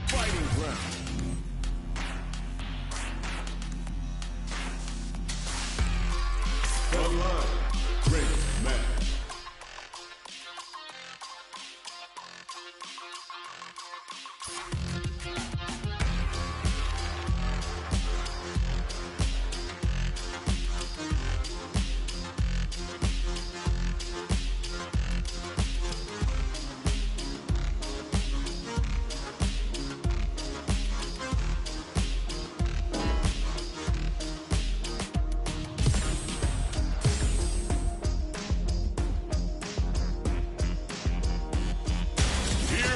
Fighting ground. Online. Great match.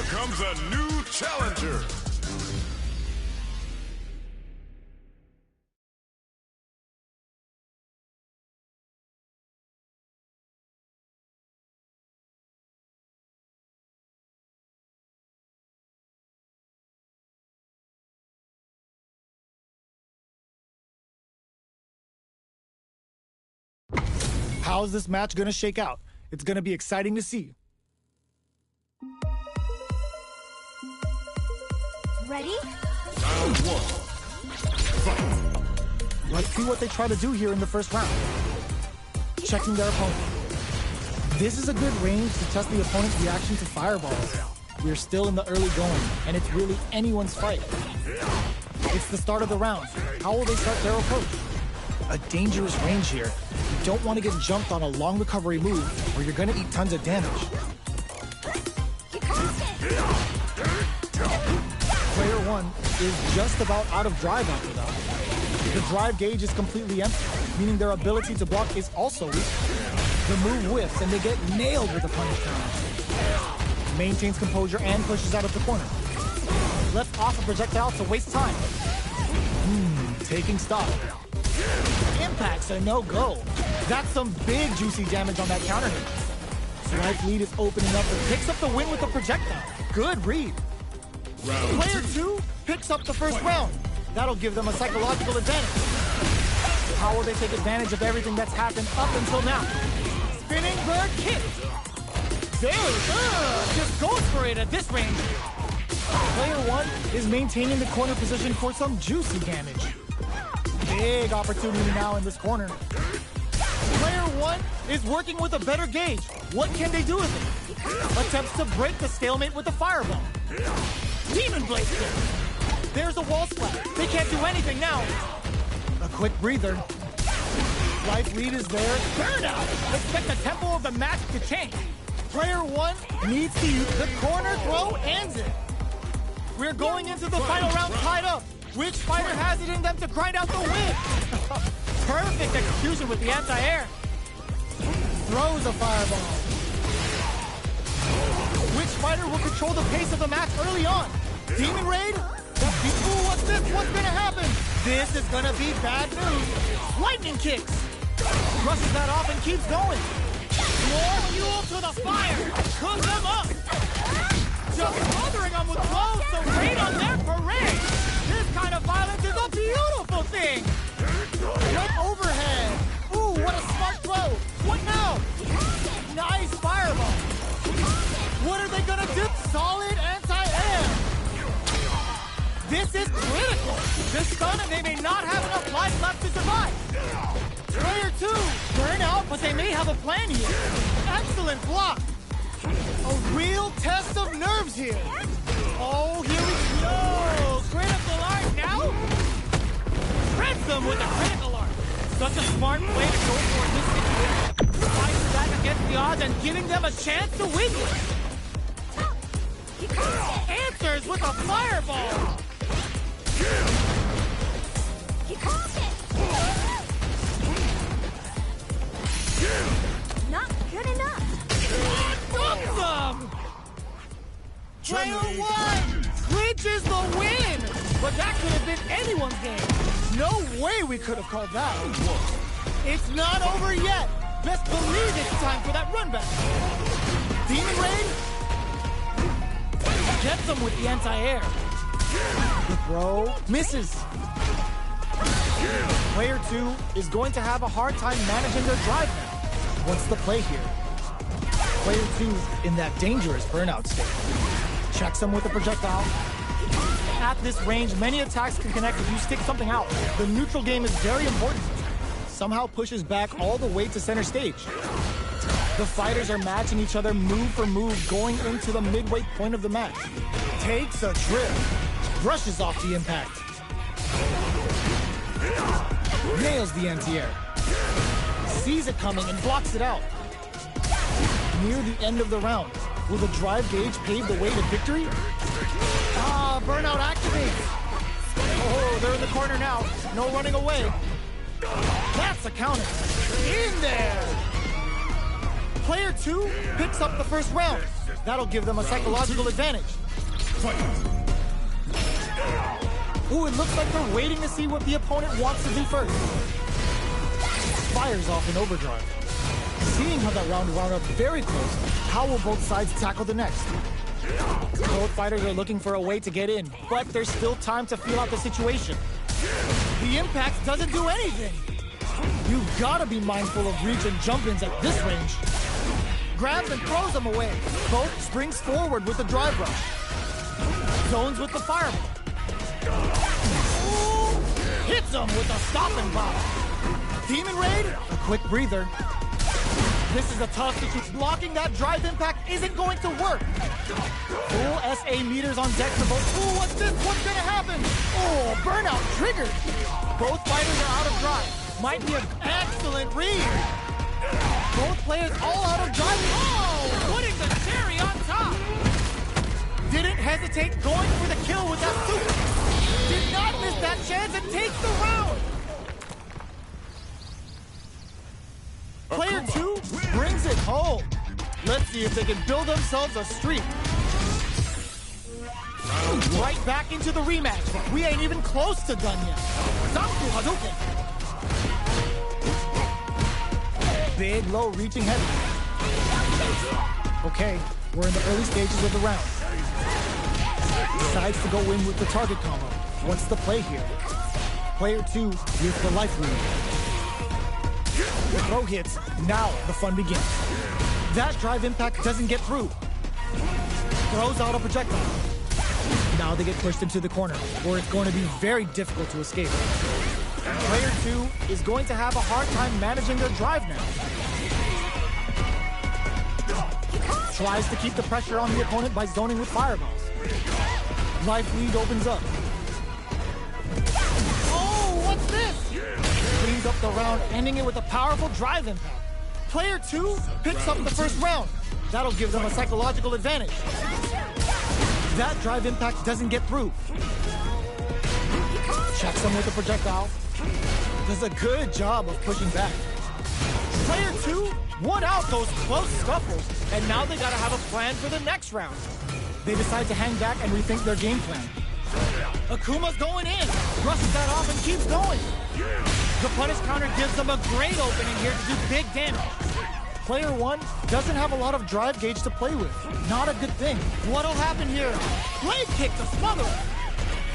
Comes a new challenger. How's this match gonna shake out? It's gonna be exciting to see. Ready? Round one. Fight. Let's see what they try to do here in the first round. Checking their opponent. This is a good range to test the opponent's reaction to fireballs. We're still in the early going, and it's really anyone's fight. It's the start of the round. How will they start their approach? A dangerous range here. You don't want to get jumped on a long recovery move, or you're gonna eat tons of damage. Player one is just about out of drive after that. The drive gauge is completely empty, meaning their ability to block is also weak. The move whiffs and they get nailed with a punish counter. Maintains composure and pushes out of the corner. Left off a projectile to waste time. Taking stock. Impacts are no-go. That's some big juicy damage on that counter hit. Swipe lead is opening up and picks up the win with the projectile. Good read. Player two picks up the first round. That'll give them a psychological advantage. How will they take advantage of everything that's happened up until now? Spinning bird kick. Just goes for it at this range. Player one is maintaining the corner position for some juicy damage. Big opportunity now in this corner. Player one is working with a better gauge. What can they do with it? Attempts to break the stalemate with the fireball. Demon Blade kick. There's a wall splash. They can't do anything now. A quick breather. Life lead is there. Burnout. Expect the tempo of the match to change. Player one needs to use the corner throw ends it. We're going into the final round tied up. Which fighter has it in them to grind out the win? Perfect execution with the anti-air. Throws a fireball. Which fighter will control the pace of the match early on? Demon Raid? Ooh, what's this? What's gonna happen? This is gonna be bad news. Lightning kicks. Brushes that off and keeps going. More fuel to the fire. Cook them up. Just smothering them with blows to rain on their parade. This kind of violence is a beautiful thing. Right overhead. Ooh, what a smart throw. What now? Nice fireball. What are they gonna do? Solid anti-air. This is critical. The stun and they may not have enough life left to survive. Player two, burn out, but they may have a plan here. Excellent block. A real test of nerves here. Oh, here we go. Critical art now. Shreds them with a critical art. Such a smart play to go for in this situation. Fighting back against the odds and giving them a chance to win this. Answers with a fireball. Not good enough. Awesome! Player one clinches the win! But that could have been anyone's game. No way we could have called that. It's not over yet. Best believe it's time for that run back. Demon Raid gets them with the anti-air. The throw misses. Player two is going to have a hard time managing their drive now. What's the play here? Player two's in that dangerous burnout state. Checks him with a projectile. At this range, many attacks can connect if you stick something out. The neutral game is very important. Somehow pushes back all the way to center stage. The fighters are matching each other move for move going into the midway point of the match. Takes a trip. Brushes off the impact. Nails the anti-air. Sees it coming and blocks it out. Near the end of the round, will the drive gauge pave the way to victory? Burnout activates. Oh, they're in the corner now. No running away. That's a counter. In there. Player 2 picks up the first round. That'll give them a psychological advantage. Ooh, it looks like they're waiting to see what the opponent wants to do first. Fires off in overdrive. Seeing how that round wound up very close, how will both sides tackle the next? Both fighters are looking for a way to get in, but there's still time to feel out the situation. The impact doesn't do anything. You've gotta be mindful of reach and jump-ins at this range. Grabs and throws them away. Both springs forward with the drive rush. Zones with the fireball. Ooh, hits him with a stopping bomb. Demon Raid, a quick breather. This is a tough situation. Blocking that drive impact isn't going to work. Full SA meters on deck for both. Ooh, what's this? What's gonna happen? Oh, burnout triggered. Both fighters are out of drive. Might be an excellent read. Both players all out of drive. Oh, putting the cherry on top. Didn't hesitate going for the kill with that super. Did not miss that chance and takes the round. Player 2 brings it home. Let's see if they can build themselves a streak. Right back into the rematch. We ain't even close to done yet. Zanku Hadouken. Big, low, reaching heavy. Okay, we're in the early stages of the round. Decides to go in with the target combo. What's the play here? Player 2 with the life lead. The throw hits. Now the fun begins. That drive impact doesn't get through. Throws out a projectile. Now they get pushed into the corner, where it's going to be very difficult to escape. Player 2 is going to have a hard time managing their drive now. Tries to keep the pressure on the opponent by zoning with fireballs. Life lead opens up. Oh, what's this? Cleans up the round, ending it with a powerful drive impact. Player 2 picks up the first round. That'll give them a psychological advantage. That drive impact doesn't get through. Checks them with a projectile. Does a good job of pushing back. Player 2 won out those close scuffles, and now they gotta have a plan for the next round. They decide to hang back and rethink their game plan. Akuma's going in, brushes that off and keeps going. The punish counter gives them a great opening here to do big damage. Player 1 doesn't have a lot of drive gauge to play with. Not a good thing. What'll happen here? Blade kick to smother.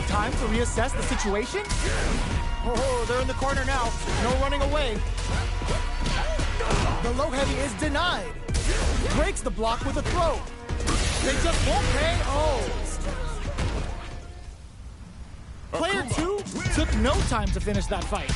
Time to reassess the situation? Oh, they're in the corner now. No running away. The low heavy is denied. Breaks the block with a throw. They just won't pay. Oh. Player 2 took no time to finish that fight.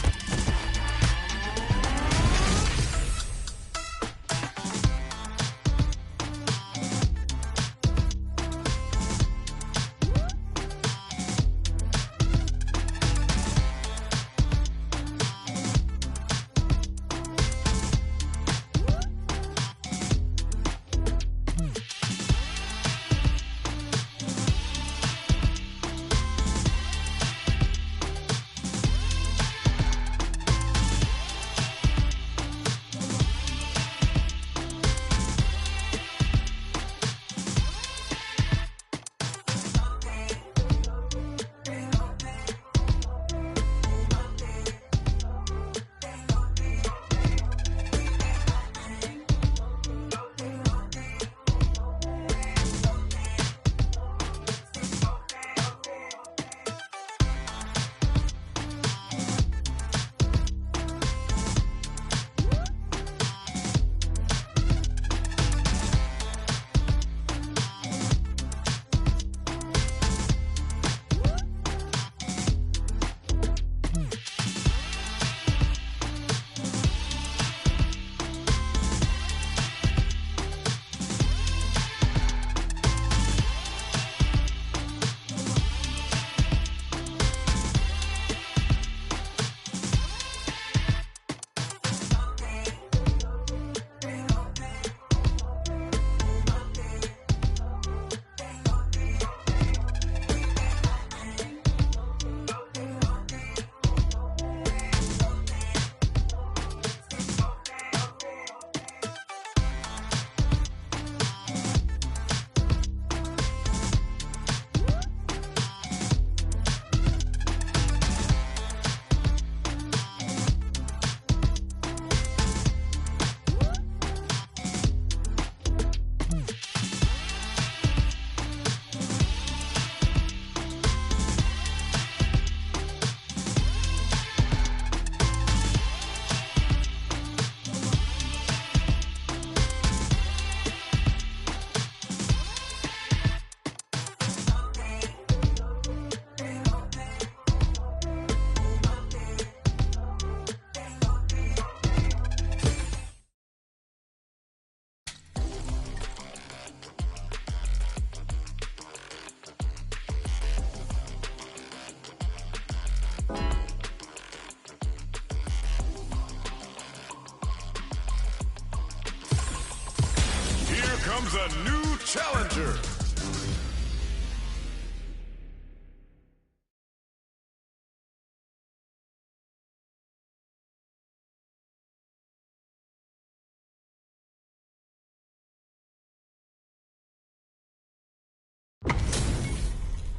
comes a new challenger.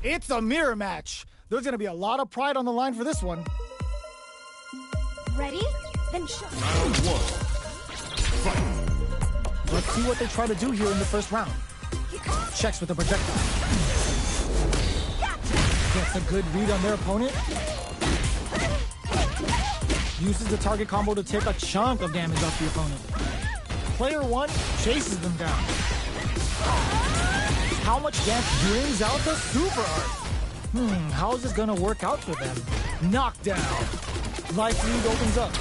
It's a mirror match. There's gonna be a lot of pride on the line for this one. Ready? Then show. Round one. Fight. Let's see what they try to do here in the first round. Checks with the projectile. Gets a good read on their opponent. Uses the target combo to take a chunk of damage off the opponent. Player one chases them down. How much damage brings out the super art? How is this gonna work out for them? Knockdown. Life lead opens up.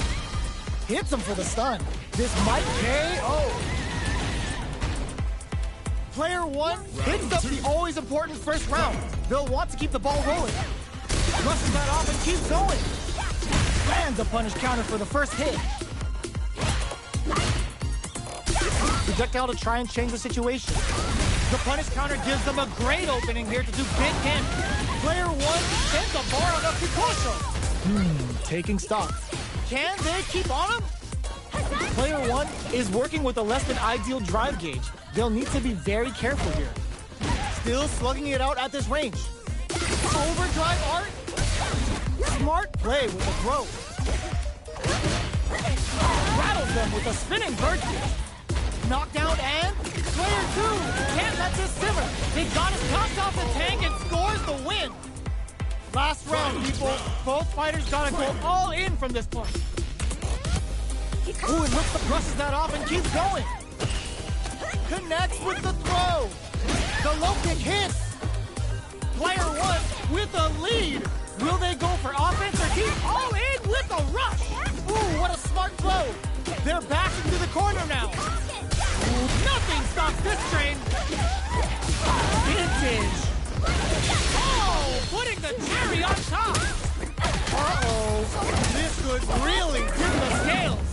Hits him for the stun. This might KO. Player one hits up the always important first round. They'll want to keep the ball rolling. Rushes that off and keeps going. Lands a punish counter for the first hit. Projectile to try and change the situation. The punish counter gives them a great opening here to do big damage. Player one sends a bar on up to Kosho. Taking stock. Can they keep on him? Player one is working with a less than ideal drive gauge. They'll need to be very careful here. Still slugging it out at this range. Overdrive art. Smart play with the throw. Rattles them with a spinning bird kick. Knockdown and player two can't let this simmer. They got his topped off the tank and scores the win. Last round, people. Both fighters gotta go all in from this point. Ooh, and brushes that off and keeps going. Connects with the throw. The low kick hits. Player one with a lead. Will they go for offense or keep all in with a rush? Ooh, what a smart throw. They're back into the corner now. Ooh, nothing stops this train. Vintage. Oh, putting the cherry on top. Uh-oh. This could really tip the scales.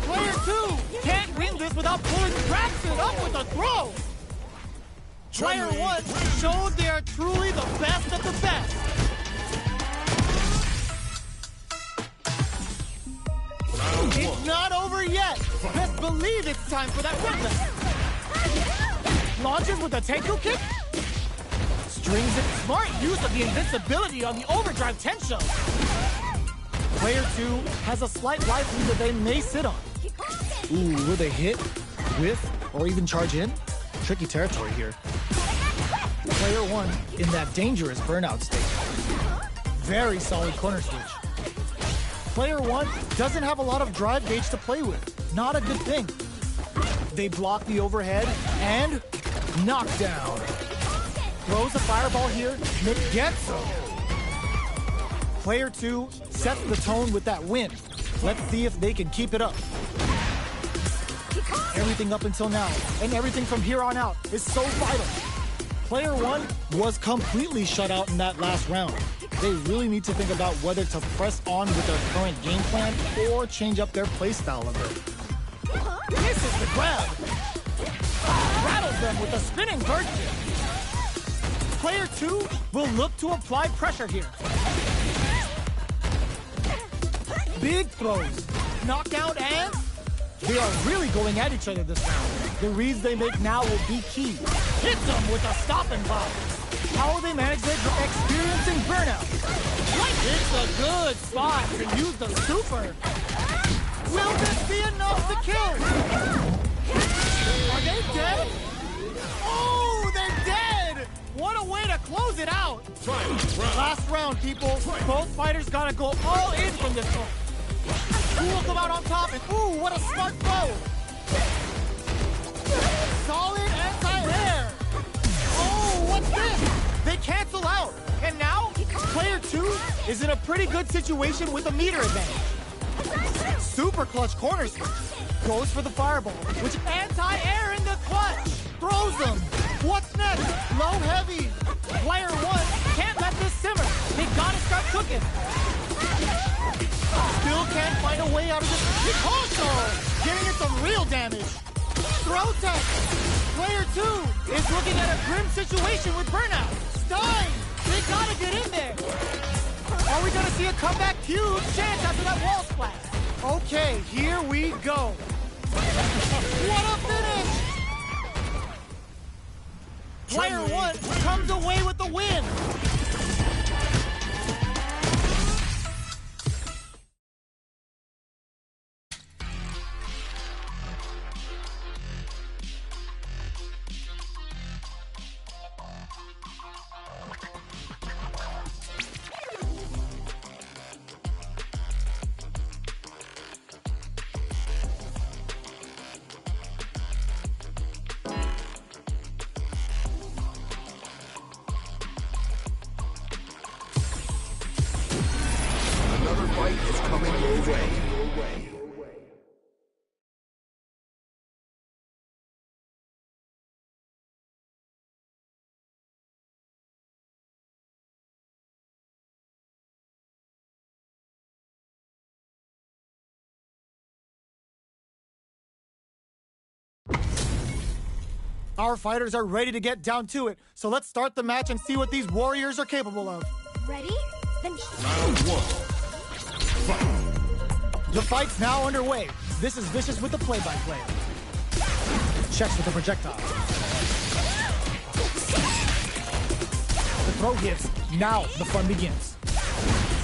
Player two can't win this without pulling Braxton up with a throw. Player one showed they are truly the best of the best. It's not over yet. Best believe it's time for that run back. Launches with a Tenku kick. Strings it. Smart use of the invincibility on the overdrive Tensho. Player two has a slight life lead that they may sit on. Ooh, will they hit, whiff, or even charge in? Tricky territory here. Player one in that dangerous burnout state. Very solid corner switch. Player one doesn't have a lot of drive gauge to play with. Not a good thing. They block the overhead and knockdown. Throws a fireball here, Nick gets him. Player two sets the tone with that win. Let's see if they can keep it up. Everything up until now, and everything from here on out, is so vital. Player one was completely shut out in that last round. They really need to think about whether to press on with their current game plan or change up their playstyle a bit. This is the grab. Rattles them with a spinning bird kick. Player two will look to apply pressure here. Big throws. Knockdown and they are really going at each other this round. The reads they make now will be key. Hit them with a stop and block. How will they manage their experiencing burnout? It's a good spot to use the super. Will this be enough to kill? Are they dead? Oh, they're dead! What a way to close it out. Last round, people. Both fighters gotta go all in from this one. Who will come out on top? And ooh, what a smart throw! Solid anti-air! Oh, what's this? They cancel out. And now, player two is in a pretty good situation with a meter advantage. Super clutch corner switch. Goes for the fireball, which anti-air in the clutch. Throws them. What's next? Low heavy. Player one can't let this simmer. They gotta start cooking. Still can't find a way out of this. Kosho getting it some real damage. protest! Player 2 is looking at a grim situation with Burnout. Stein! They gotta get in there! Are we gonna see a comeback? Huge chance after that wall splash! Okay, here we go! What a finish! Player 1 comes away with the win! Our fighters are ready to get down to it, so let's start the match and see what these warriors are capable of. Ready? Then Round 1. Fight. The fight's now underway. This is Vicious with the play-by-play. Checks with the projectile. The throw hits. Now the fun begins.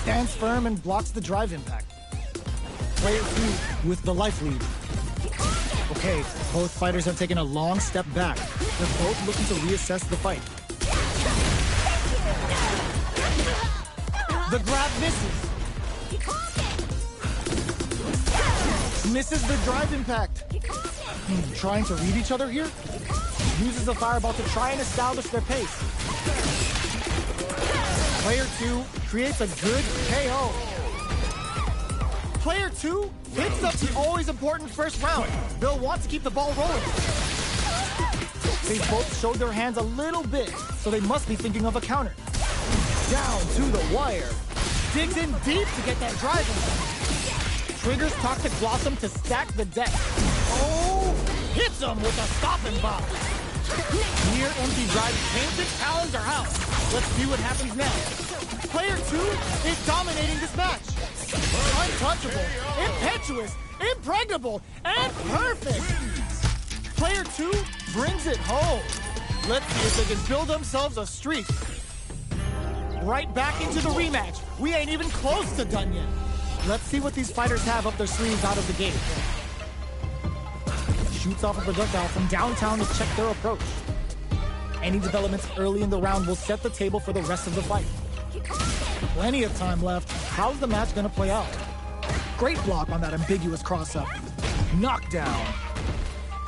Stands firm and blocks the drive impact. Player 2 with the life lead. Okay, both fighters have taken a long step back. They're both looking to reassess the fight. The grab misses. Misses the drive impact. Trying to read each other here? Uses the fireball to try and establish their pace. Player 2 creates a good KO. Player 2 picks up the always important first round. They'll want to keep the ball rolling. They both showed their hands a little bit, so they must be thinking of a counter. Down to the wire. Digs in deep to get that drive in. Triggers Toxic Blossom to stack the deck. Oh, hits him with a stopping box. Near empty drive, Painted Talons are out. Let's see what happens next. Player 2 is dominating this match. Untouchable, impetuous, impregnable, and perfect. Player 2 brings it home. Let's see if they can build themselves a streak. Right back into the rematch. We ain't even close to done yet. Let's see what these fighters have up their sleeves out of the gate. Shoots off a projectile from downtown to check their approach. Any developments early in the round will set the table for the rest of the fight. Plenty of time left. How's the match gonna play out? Great block on that ambiguous cross-up. Knockdown.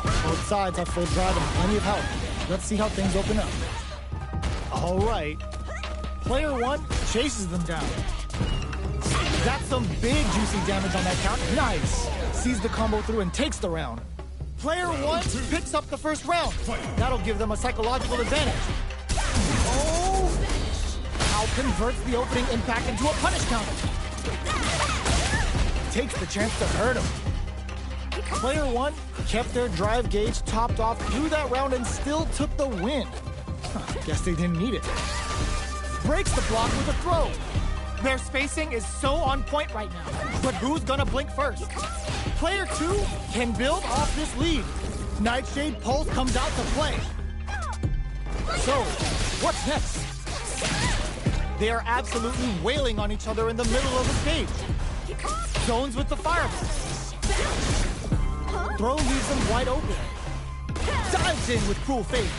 Both sides have full drive and plenty of health. Let's see how things open up. All right. Player 1 chases them down. That's some big juicy damage on that count. Nice. Sees the combo through and takes the round. Player 1 picks up the first round. That'll give them a psychological advantage. Oh! Now converts the opening impact into a punish counter. Takes the chance to hurt him. Player 1 kept their drive gauge topped off through that round and still took the win. Guess they didn't need it. Breaks the block with a throw. Their spacing is so on point right now. But who's gonna blink first? Player 2 can build off this lead. Nightshade Pulse comes out to play. So, what's next? They are absolutely wailing on each other in the middle of the stage. Zones with the fireball. Throw leaves them wide open. Dives in with Cruel Fate.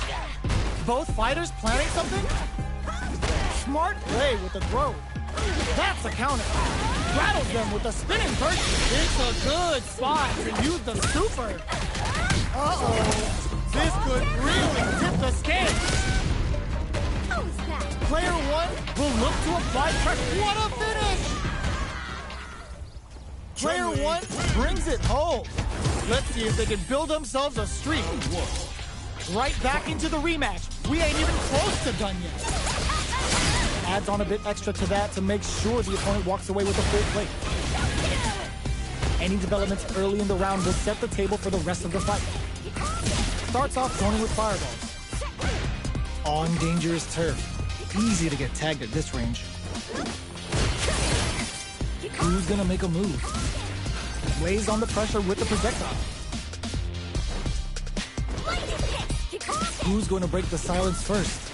Both fighters planning something? Smart play with the throw. That's a counter. Rattles them with a spinning burst. It's a good spot to use the super. Uh-oh. This could really tip the scale. Player 1 will look to apply pressure. What a finish! Player 1 brings it home. Let's see if they can build themselves a streak. Right back into the rematch. We ain't even close to done yet. Adds on a bit extra to that to make sure the opponent walks away with a full plate. Any developments early in the round will set the table for the rest of the fight. Starts off zoning with fireballs. On dangerous turf. Easy to get tagged at this range. Who's gonna make a move? Lays on the pressure with the projectile. Who's going to break the silence first?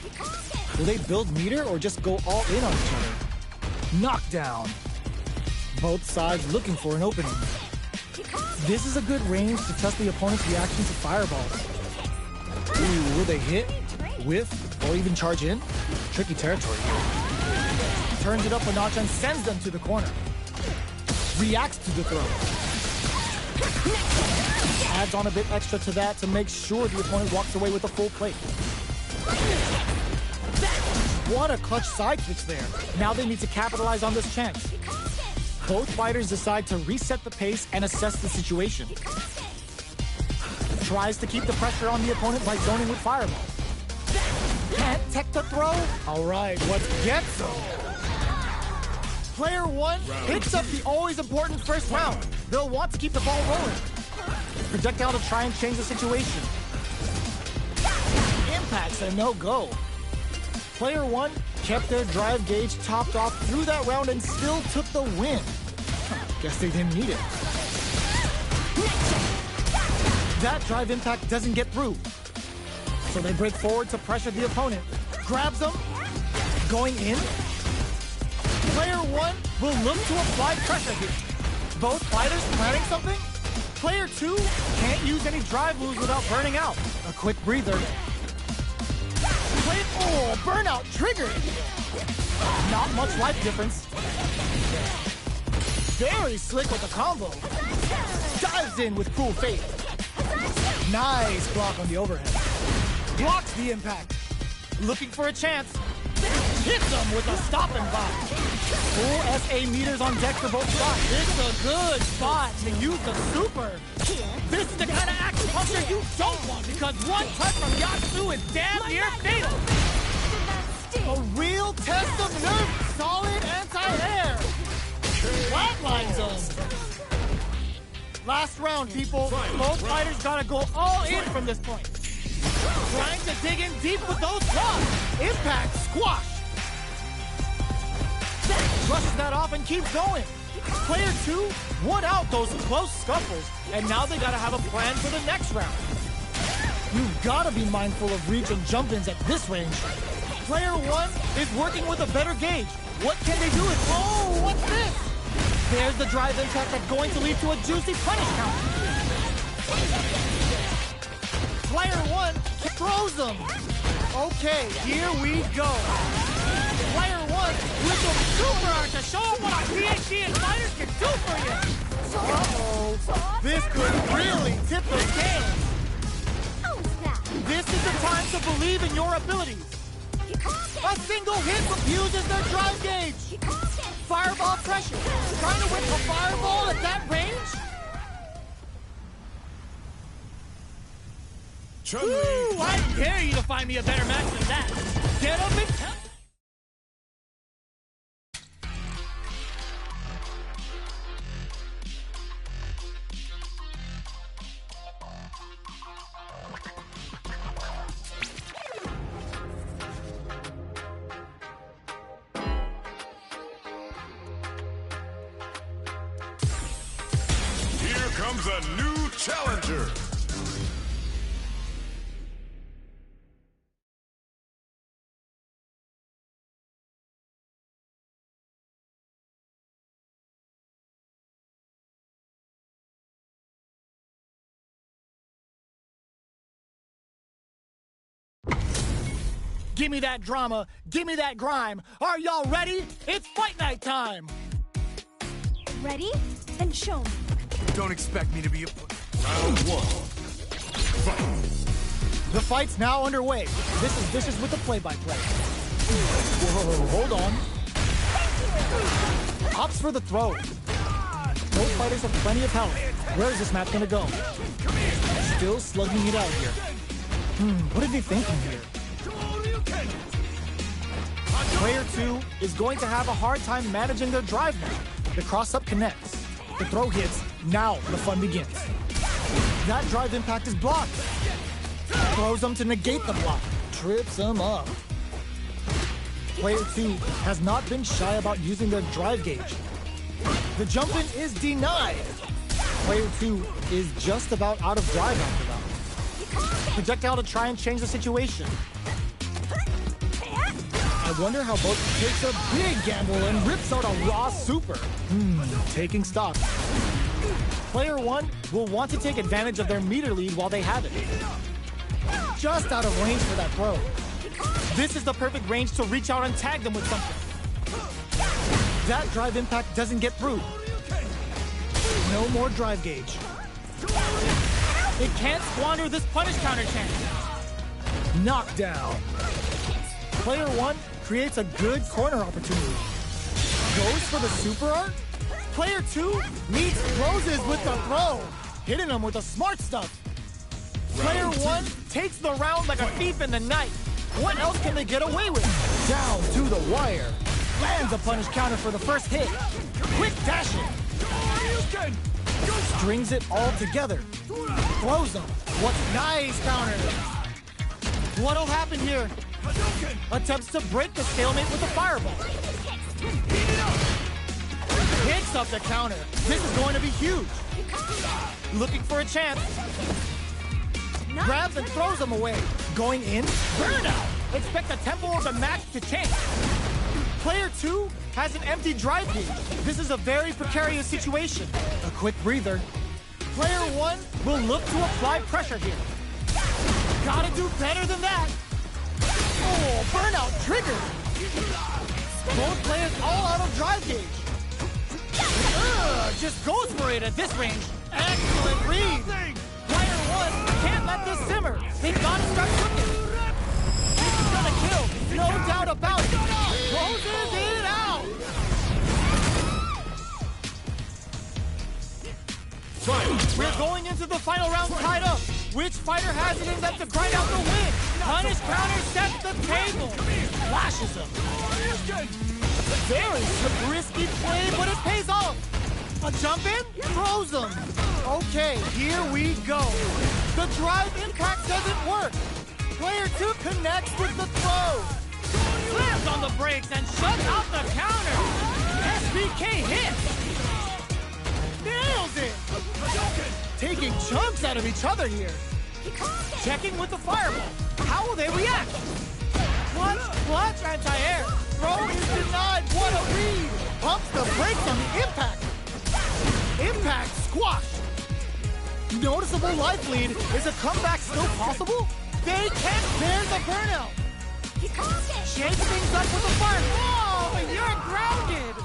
Will they build meter or just go all in on each other? Knockdown. Both sides looking for an opening. This is a good range to test the opponent's reaction to fireballs. Ooh, will they hit, whiff, or even charge in? Tricky territory here. Turns it up a notch and sends them to the corner. Reacts to the throw. Adds on a bit extra to that to make sure the opponent walks away with a full plate. What a clutch side switch there. Now they need to capitalize on this chance. Both fighters decide to reset the pace and assess the situation. Tries to keep the pressure on the opponent by zoning with fireballs. Can't tech the throw? All right, let's get some. Player one picks up the always important first round. They'll want to keep the ball rolling. Projectile to try and change the situation. Impact's a no-go. Player one kept their drive gauge topped off through that round and still took the win. Guess they didn't need it. That drive impact doesn't get through. So they break forward to pressure the opponent. Grabs them. Going in. Player one will look to apply pressure here. Both fighters planning something. Player two can't use any drive moves without burning out. A quick breather. Oh, burnout triggered. Not much life difference. Very slick with the combo. Dives in with cool faith. Nice block on the overhead. Blocks the impact. Looking for a chance. Hits them with a stop and vibe. Full SA meters on deck for both shots. It's a good spot to use the super. This is the kind of acupuncture you don't want because one touch from Yatsu is damn near fatal. A real test of nerve. Solid anti-air. Flatline zone. Last round, people. Both fighters gotta go all in from this point. Trying to dig in deep with those blocks. Impact squash. Brushes that off and keeps going. Player two won out those close scuffles, and now they gotta have a plan for the next round. You've gotta be mindful of reach and jump-ins at this range. Player one is working with a better gauge. What can they do? Oh, what's this? There's the drive impact that's going to lead to a juicy punish count. Player one throws them. Okay, here we go. Player one with a super art to show them what our PhD and fighters can do for you. Uh-oh. This could really tip the scales. This is the time to believe in your abilities. A single hit confuses their drive gauge. Fireball pressure. Trying to whip a fireball at that range? Ooh, I dare you to find me a better match than that. Get up and tell. Here comes a new challenger. Give me that drama, give me that grime. Are y'all ready? It's fight night time. Ready? Then show me. Don't expect me to be a... Round one. Fight. The fight's now underway. This is Vicious with the play-by-play. Whoa, hold on. Opts for the throw. Both fighters have plenty of health. Where is this match gonna go? Still slugging it out here. What are they thinking here? Player two is going to have a hard time managing their drive now. The cross-up connects. The throw hits. Now the fun begins. That drive impact is blocked. Throws him to negate the block. Trips him up. Player 2 has not been shy about using their drive gauge. The jump-in is denied. Player 2 is just about out of drive after that. Projectile to try and change the situation. I wonder how both takes a big gamble and rips out a raw super. Taking stock. Player 1 will want to take advantage of their meter lead while they have it. Just out of range for that throw. This is the perfect range to reach out and tag them with something. That drive impact doesn't get through. No more drive gauge. It can't squander this punish counter chance. Knockdown. Player 1 creates a good corner opportunity. Goes for the super art. Player 2 meets closes with the throw, hitting him with the smart stuff. Player 1 takes the round like a thief in the night. What else can they get away with? Down to the wire. Lands a punish counter for the first hit. Quick dashing. Strings it all together. Throws them. What's nice counter? What'll happen here? Attempts to break the stalemate with a fireball. Picks up the counter. This is going to be huge. Looking for a chance. Grabs and throws them away. Going in. Burnout. Expect the tempo of the match to change. Player 2 has an empty drive gauge. This is a very precarious situation. A quick breather. Player 1 will look to apply pressure here. Gotta do better than that. Oh, burnout triggered. Both players all out of drive gauge. Just goes for it at this range. Excellent read. Player 1 can't let this simmer. They gotta start cooking. This is gonna kill. No doubt about it. Closes it out. We're going into the final round tied up. Which fighter has it in them to grind out the win? Punish counter sets the table. Flashes him. Very risky play, but it pays off. A jump in? Throws him. Okay, here we go. The drive impact doesn't work. Player 2 connects with the throw. Slams on the brakes and shuts out the counter. SBK hits. Nails it. Taking chunks out of each other here. Checking with the fireball. How will they react? Clutch, anti-air. Throw is denied. What a read. Pumps the brakes on the impact. Impact squash. Noticeable life lead. Is a comeback still possible? They can't bear the burnout. Shake things up with a fire. Oh, you're grounded.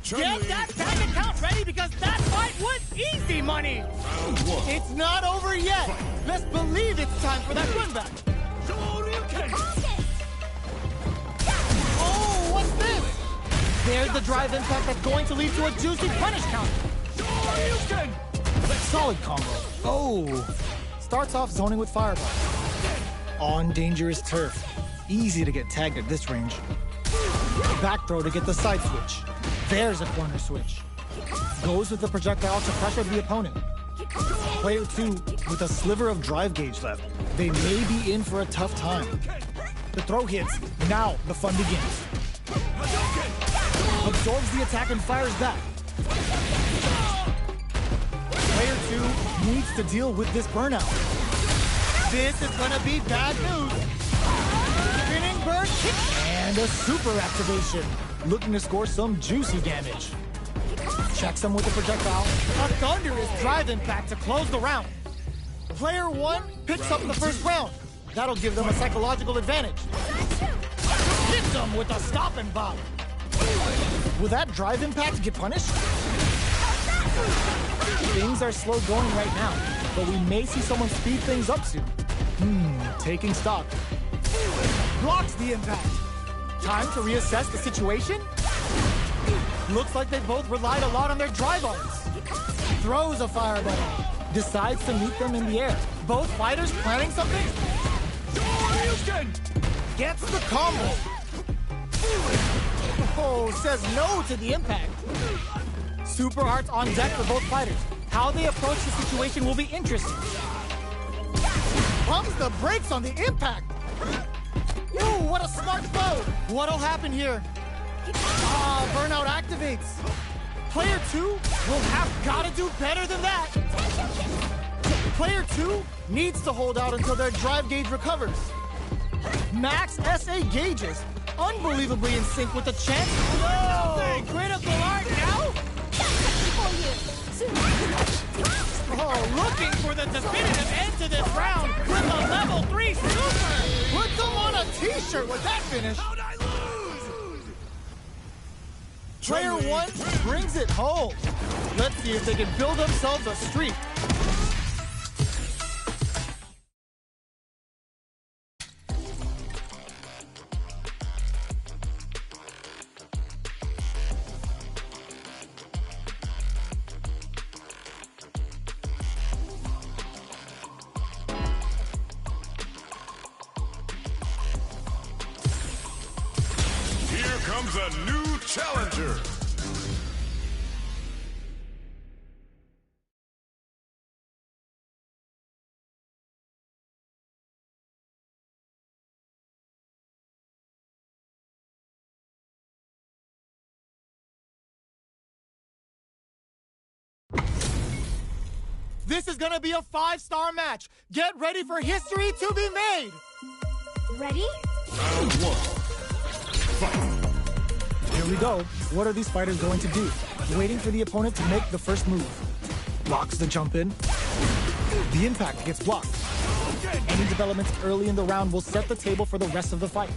Get that tag account ready because that fight was easy money. It's not over yet. Best believe it's time for that run back. Oh, what's this? There's the drive impact that's going to lead to a juicy punish counter. Solid combo. Oh. Starts off zoning with fireball. On dangerous turf. Easy to get tagged at this range. Back throw to get the side switch. There's a corner switch. Goes with the projectile to pressure the opponent. Player 2 with a sliver of drive gauge left. They may be in for a tough time. The throw hits. Now the fun begins. Absorbs the attack and fires back. Player 2 needs to deal with this burnout. This is gonna be bad news. Spinning burn kick and a super activation. Looking to score some juicy damage. Checks him with the projectile. A thunderous drive impact to close the round. Player 1 picks up the first round. That'll give them a psychological advantage. Hits them with a stop and bop. Will that drive impact get punished? Things are slow going right now, but we may see someone speed things up soon. Taking stock. Blocks the impact. Time to reassess the situation? Looks like they both relied a lot on their drive arms. Throws a fireball. Decides to meet them in the air. Both fighters planning something? Gets the combo. Oh, says no to the impact. Super arts on deck for both fighters. How they approach the situation will be interesting. Pumps the brakes on the impact. Ooh, what a smart throw. What'll happen here? Burnout activates. Player 2 will have gotta do better than that. Player 2 needs to hold out until their drive gauge recovers. Max SA gauges, unbelievably in sync with the chance. Whoa! Critical art now? Looking for the definitive end to this round with a level 3 super! Put them on a t-shirt with that finish! How'd I lose? Player 1 brings it home. Let's see if they can build themselves a streak. Here comes a new challenger. This is gonna be a 5-star match. Get ready for history to be made. Ready? Round 1. Fight. Here we go. What are these fighters going to do? Waiting for the opponent to make the first move. Blocks the jump in. The impact gets blocked. Any developments early in the round will set the table for the rest of the fight.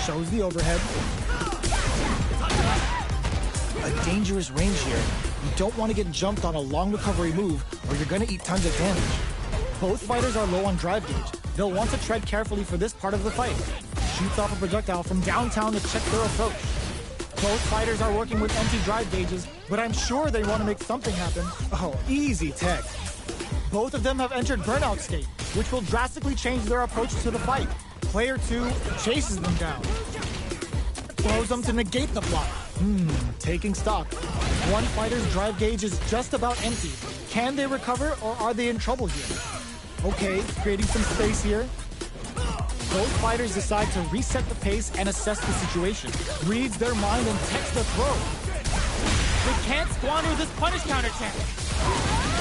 Shows the overhead. A dangerous range here. You don't want to get jumped on a long recovery move or you're going to eat tons of damage. Both fighters are low on drive gauge. They'll want to tread carefully for this part of the fight. Shoots off a projectile from downtown to check their approach. Both fighters are working with empty drive gauges, but I'm sure they want to make something happen. Oh, easy tech. Both of them have entered burnout state, which will drastically change their approach to the fight. Player 2 chases them down. Throws them to negate the block. Taking stock. One fighter's drive gauge is just about empty. Can they recover or are they in trouble here? Okay, creating some space here. Both fighters decide to reset the pace and assess the situation. Reads their mind and techs the throw. They can't squander this punish counter chance.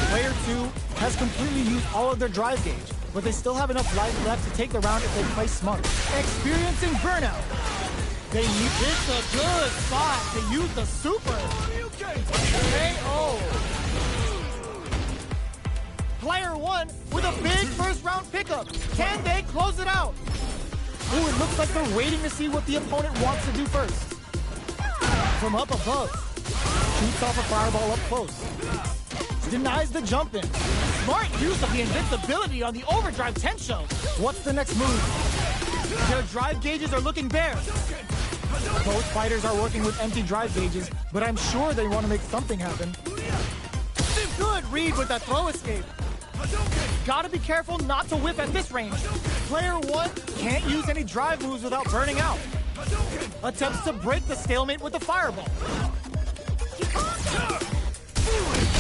Player 2 has completely used all of their drive gauge, but they still have enough life left to take the round if they play smart. Experiencing burnout. They need this a good spot to use the super. KO. Player 1 with a big first round pickup. Can they close it out? Ooh, it looks like they're waiting to see what the opponent wants to do first. From up above. Shoots off a fireball up close. Denies the jump in. Smart use of the invincibility on the overdrive 10 show. What's the next move? Their drive gauges are looking bare. Both fighters are working with empty drive gauges, but I'm sure they want to make something happen. Good read with that throw escape. Gotta be careful not to whip at this range. Player 1 can't use any drive moves without burning out. Attempts to break the stalemate with the fireball.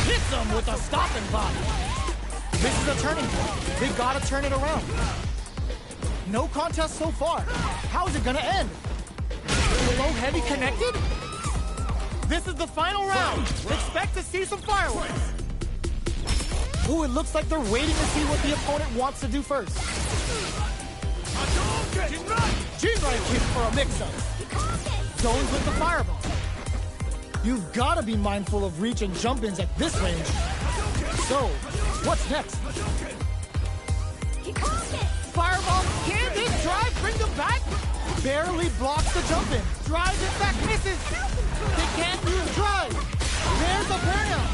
Hits them with a stopping body. This is a turning point. They gotta turn it around. No contest so far. How's it gonna end? Below heavy connected? This is the final round. Expect to see some fireworks. Ooh, it looks like they're waiting to see what the opponent wants to do first. G-right kick for a mix-up. Zones with the fireball. You've got to be mindful of reach and jump-ins at this range. So, what's next? Fireball, can this drive bring them back? Barely blocks the jump-in. Drive in back misses. They can't use drive. There's a burnout.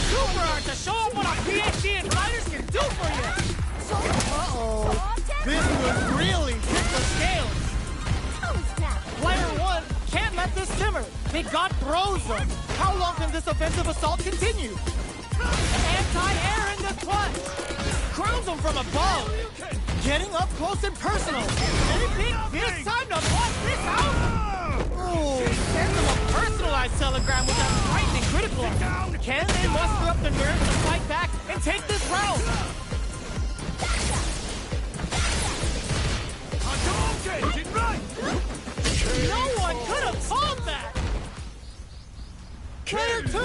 Super art to show them what a PhD in riders can do for you. Uh-oh. This would really tip the scales. Player 1 can't let this simmer. They got throws them. How long can this offensive assault continue? Anti-air in the clutch. Crowns them from above. Getting up close and personal. They think this time to bust this out? Oh, send them a personalized telegram with that frightening critical. Can they muster up the nerve to fight back and take this round? No one could have called that! Player 2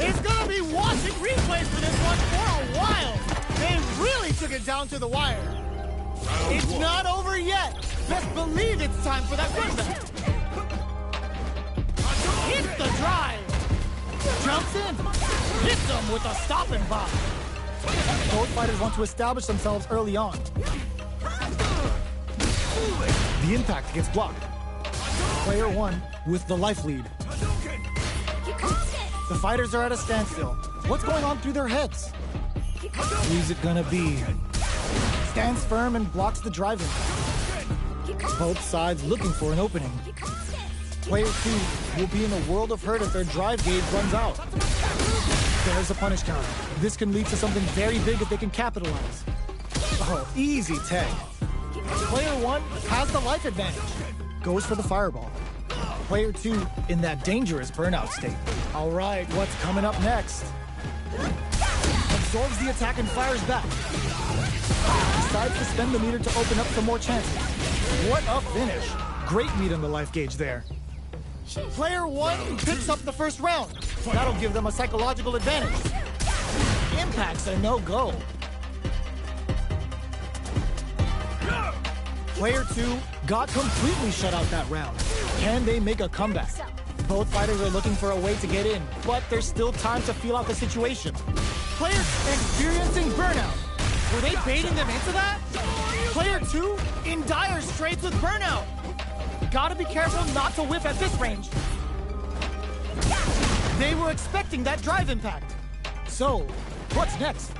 is gonna be watching replays for this one for a while. They really took it down to the wire. It's not over yet. Best believe it's time for that comeback. Hits the drive. Jumps in. Hits them with a stopping bomb. Both fighters want to establish themselves early on. The impact gets blocked. Player 1 with the life lead. The fighters are at a standstill. What's going on through their heads? Who's it gonna be? Stands firm and blocks the drive-in. Both sides looking for an opening. Player 2 will be in a world of hurt if their drive gauge runs out. There's a punish counter. This can lead to something very big if they can capitalize. Oh, easy tag. Player 1 has the life advantage. Goes for the fireball. Player 2 in that dangerous burnout state. All right, what's coming up next? Absorbs the attack and fires back. Decides to spend the meter to open up some more chances. What a finish. Great lead on the life gauge there. Player 1 picks up the first round. That'll give them a psychological advantage. Impact's a no-go. Player 2 got completely shut out that round. Can they make a comeback? Both fighters are looking for a way to get in, but there's still time to feel out the situation. Players experiencing burnout. Were they baiting them into that? Player 2 in dire straits with burnout. Gotta be careful not to whiff at this range. They were expecting that drive impact. So, what's next?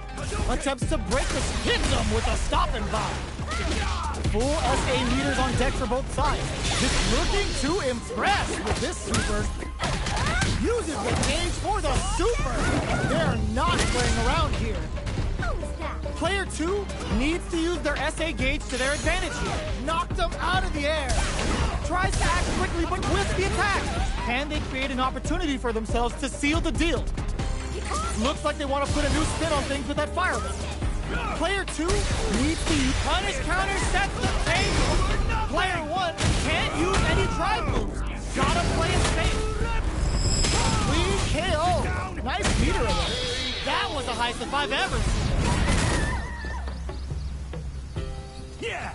Attempts to break this, hit them with a stopping bomb. Full SA meters on deck for both sides. Just looking to impress with this super. Uses the gauge for the super. They're not playing around here. Player 2 needs to use their SA gauge to their advantage here. Knocked them out of the air. Tries to act quickly but whiffs the attack. Can they create an opportunity for themselves to seal the deal? Looks like they want to put a new spin on things with that fireball. Player 2 needs to use punish counter, sets the pace. Player 1 can't use any drive moves. Gotta play it safe. Clean KO. Nice meter alert. That was the highest if I've ever seen. Yeah.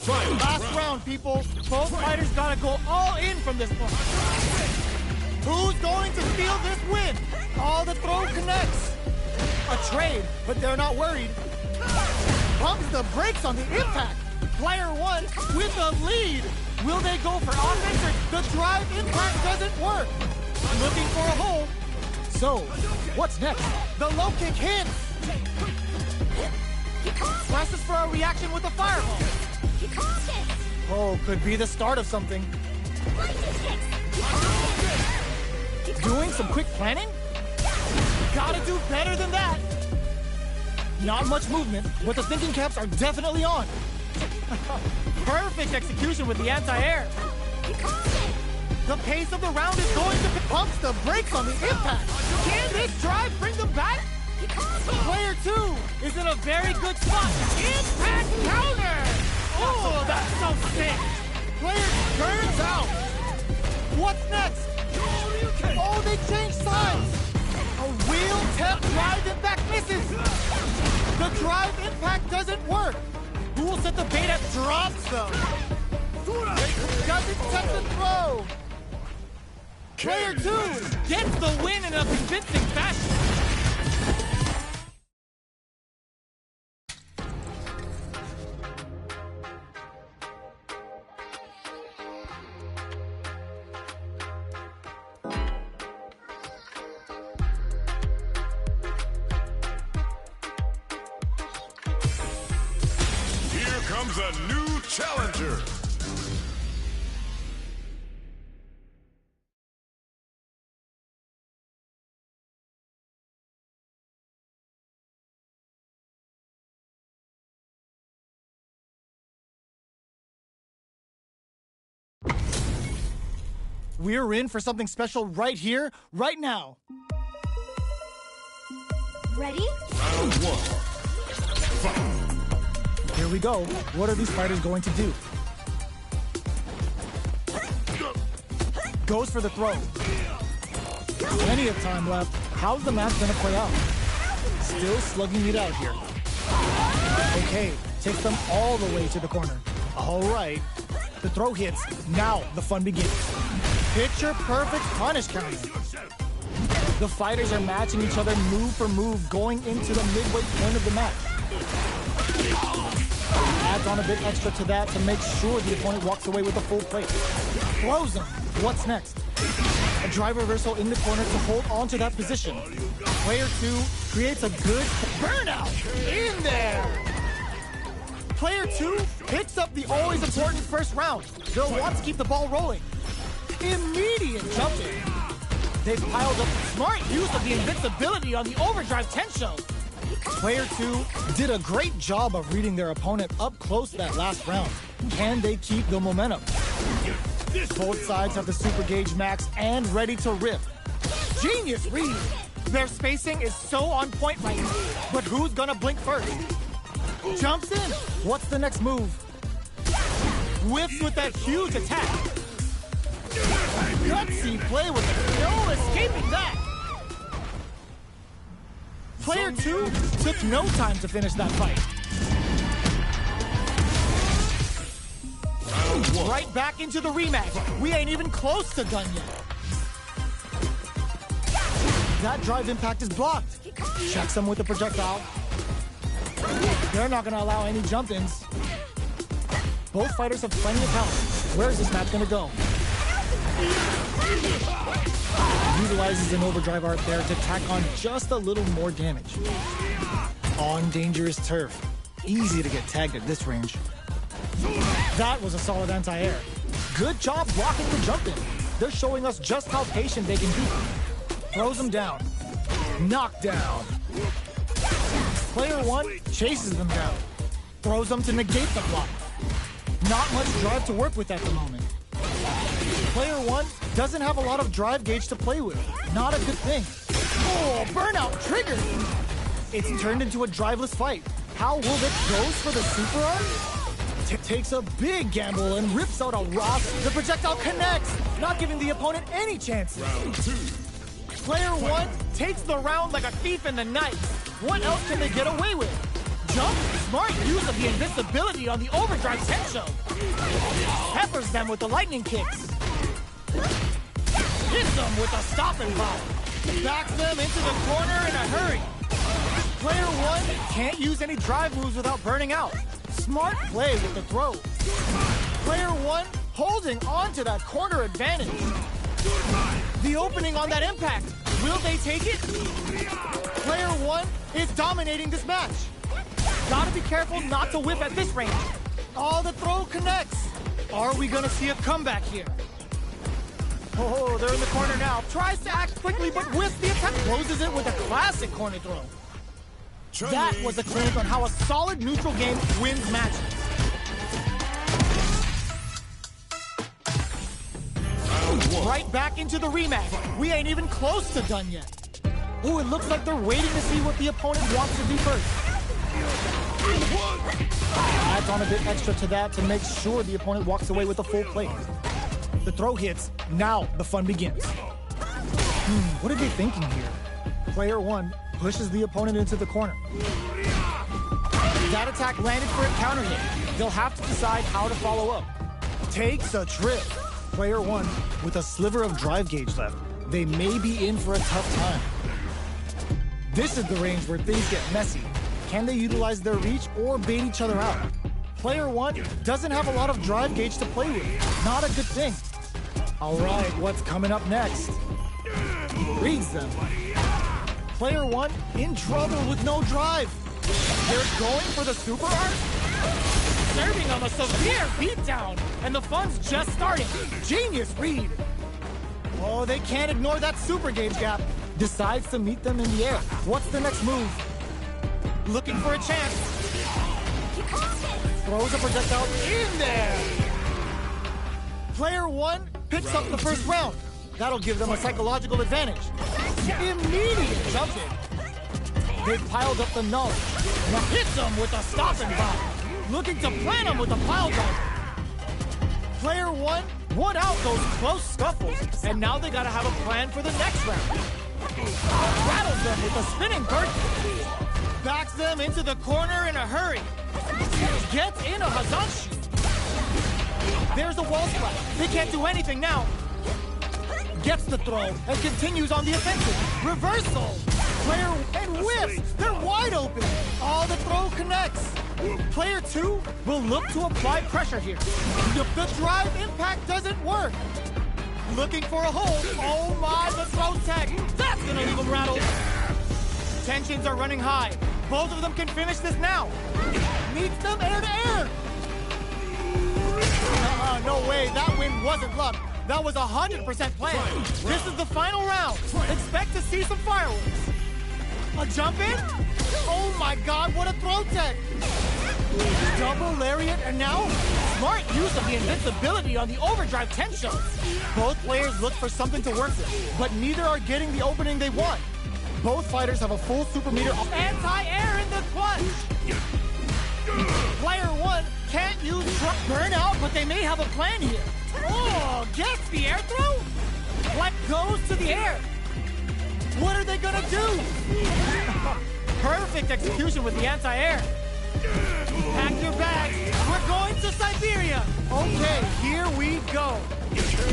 Last round, people. Both fighters gotta go all in from this point. Who's going to steal this win? All the throw connects. A trade, but they're not worried. Pumps the brakes on the impact. Player 1 with the lead. Will they go for offense or the drive impact doesn't work? Looking for a hole. So, what's next? The low kick hits. Presses for a reaction with a fireball. Oh, could be the start of something. Doing some quick planning? Gotta do better than that. Not much movement, but the thinking caps are definitely on. Perfect execution with the anti-air. The pace of the round is going to pumps the brakes on the impact. Can this drive bring them back? Player 2 is in a very good spot. Impact counter! Oh, that's so sick. Player turns out. What's next? Oh, they changed sides. A wheel tap drive impact misses. The drive impact doesn't work. Who will set the bait at drops though? Doesn't set the throw. Player 2 gets the win in a convincing fashion. Comes a new challenger. We're in for something special right here, right now. Ready? Round one. Fight. Here we go. What are these fighters going to do? Goes for the throw. Plenty of time left. How's the match gonna play out? Still slugging it out here. Okay, takes them all the way to the corner. All right. The throw hits. Now the fun begins. Picture perfect punish counter. The fighters are matching each other move for move going into the midway point of the match. Adds on a bit extra to that to make sure the opponent walks away with a full plate. Throws him. What's next? A drive reversal in the corner to hold on to that position. Player 2 creates a good burnout in there. Player 2 picks up the always important first round. They'll want to keep the ball rolling. Immediate jumping. They've piled up smart use of the invincibility on the overdrive 10 show. Player 2 did a great job of reading their opponent up close that last round. Can they keep the momentum? Both sides have the super gauge max and ready to rip. Genius read. Their spacing is so on point right now. But who's gonna blink first? Jumps in. What's the next move? Whips with that huge attack. Gutsy play with it. No escaping that. Player 2 took no time to finish that fight. Right back into the rematch. We ain't even close to done yet. That drive impact is blocked. Checks him with a projectile. They're not gonna allow any jump-ins. Both fighters have plenty of power. Where's this match gonna go? Utilizes an overdrive art there to tack on just a little more damage. On dangerous turf. Easy to get tagged at this range. That was a solid anti-air. Good job blocking the jump-in. They're showing us just how patient they can be. Throws him down. Knockdown. Player 1 chases them down. Throws them to negate the block. Not much drive to work with at the moment. Player 1 doesn't have a lot of drive gauge to play with. Not a good thing. Oh, burnout triggered. It's turned into a driveless fight. How will it goes for the super arm? Takes a big gamble and rips out a rock. The projectile connects, not giving the opponent any chance. Round 2. Player 1 takes the round like a thief in the night. What else can they get away with? Jump, smart use of the invincibility on the overdrive 10 show. Peppers them with the lightning kicks. Hits them with a stopping power. Backs them into the corner in a hurry. Player 1 can't use any drive moves without burning out. Smart play with the throw. Player 1 holding on to that corner advantage. The opening on that impact. Will they take it? Player 1 is dominating this match. Gotta be careful not to whip at this range. Oh, the throw connects. Are we gonna see a comeback here? Oh, they're in the corner now. Tries to act quickly, but with the attempt, closes it with a classic corner throw. That was a clinic on how a solid neutral game wins matches. Right back into the rematch. We ain't even close to done yet. Ooh, it looks like they're waiting to see what the opponent wants to do first. Adds on a bit extra to that to make sure the opponent walks away with a full plate. The throw hits. Now the fun begins. What are they thinking here? Player 1 pushes the opponent into the corner. That attack landed for a counter hit. They'll have to decide how to follow up. Takes a trip. Player 1 with a sliver of drive gauge left. They may be in for a tough time. This is the range where things get messy. Can they utilize their reach or bait each other out? Player 1 doesn't have a lot of drive gauge to play with. Not a good thing. All right, what's coming up next? Reads them. Player 1 in trouble with no drive. They're going for the super art? Serving them a severe beatdown, and the fun's just starting. Genius read. Oh, they can't ignore that super gauge gap. Decides to meet them in the air. What's the next move? Looking for a chance. Throws a projectile in there. Player 1 picks up the first round. That'll give them a psychological advantage. Immediate jump in. They've piled up the knowledge. Now hits them with a stop and bomb. Looking to plant them with a pile driver. Player one won out those close scuffles, and now they gotta have a plan for the next round. Rattles them with a spinning bird. Backs them into the corner in a hurry. Gets in a Hazanshi. There's a wall splash. They can't do anything now. Gets the throw and continues on the offensive. Reversal. Player and whiffs. They're wide open. Oh, the throw connects. Player two will look to apply pressure here. The drive impact doesn't work. Looking for a hold. Oh my, the throw tag. That's gonna leave them rattled. Tensions are running high. Both of them can finish this now. Meets them air to air. No way, that win wasn't luck. That was 100% planned. This is the final round. Expect to see some fireworks. A jump in? Oh my God, what a throw tech. Double lariat, and now smart use of the invincibility on the overdrive 10 show. Both players look for something to work with, but neither are getting the opening they want. Both fighters have a full super meter of anti-air in the clutch. Player one can't use burnout, but they may have a plan here. Oh, gets the air throw? What goes to the air? What are they gonna do? Perfect execution with the anti-air. Pack your bags. We're going to Siberia. Okay, here we go.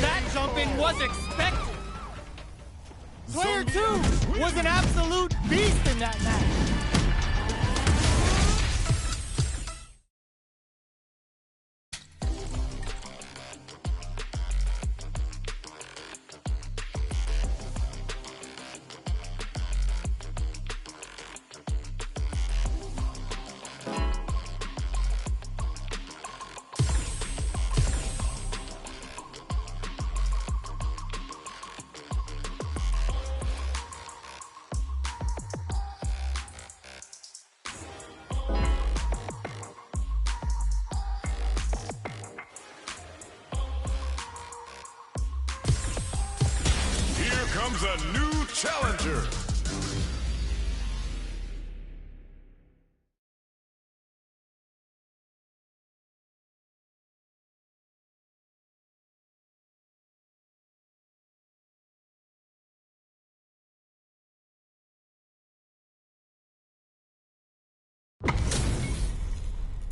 That jump-in was expected. Player two was an absolute beast in that match. Comes a new challenger.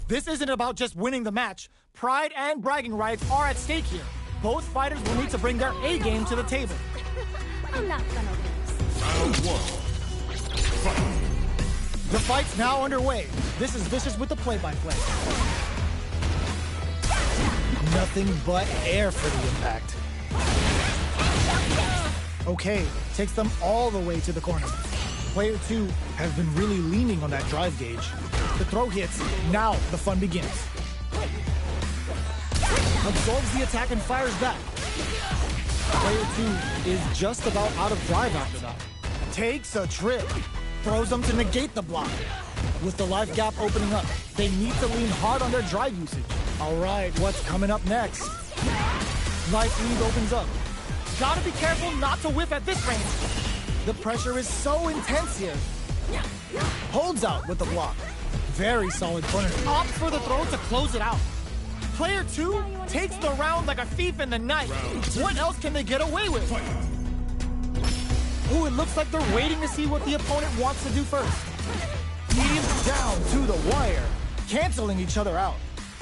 This isn't about just winning the match. Pride and bragging rights are at stake here. Both fighters will need to bring their A game to the table. I'm not gonna lose. Round one. Fight. The fight's now underway. This is Vicious with the play-by-play. Nothing but air for the impact. Okay, takes them all the way to the corner. Player two has been really leaning on that drive gauge. The throw hits. Now the fun begins. Absorbs the attack and fires back. Player two is just about out of drive after that. Takes a trip. Throws them to negate the block. With the life gap opening up, they need to lean hard on their drive usage. All right, what's coming up next? Life lead opens up. Gotta be careful not to whiff at this range. The pressure is so intense here. Holds out with the block. Very solid corner. Opts for the throw to close it out. Player two takes the round like a thief in the night. What else can they get away with? Ooh, it looks like they're waiting to see what the opponent wants to do first. Medium down to the wire, canceling each other out.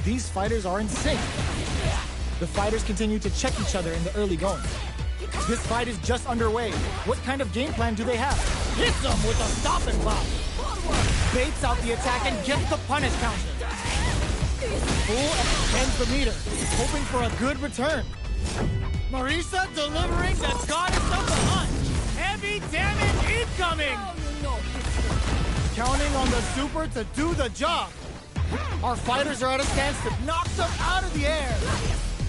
These fighters are in sync. The fighters continue to check each other in the early going. This fight is just underway. What kind of game plan do they have? Hits them with a stop and pop. Baits out the attack and gets the punish counter. Full extends the meter, hoping for a good return. Marisa delivering the goddess of the hunt. Heavy damage incoming. Counting on the super to do the job. Our fighters are at a standstill. Knocks them out of the air.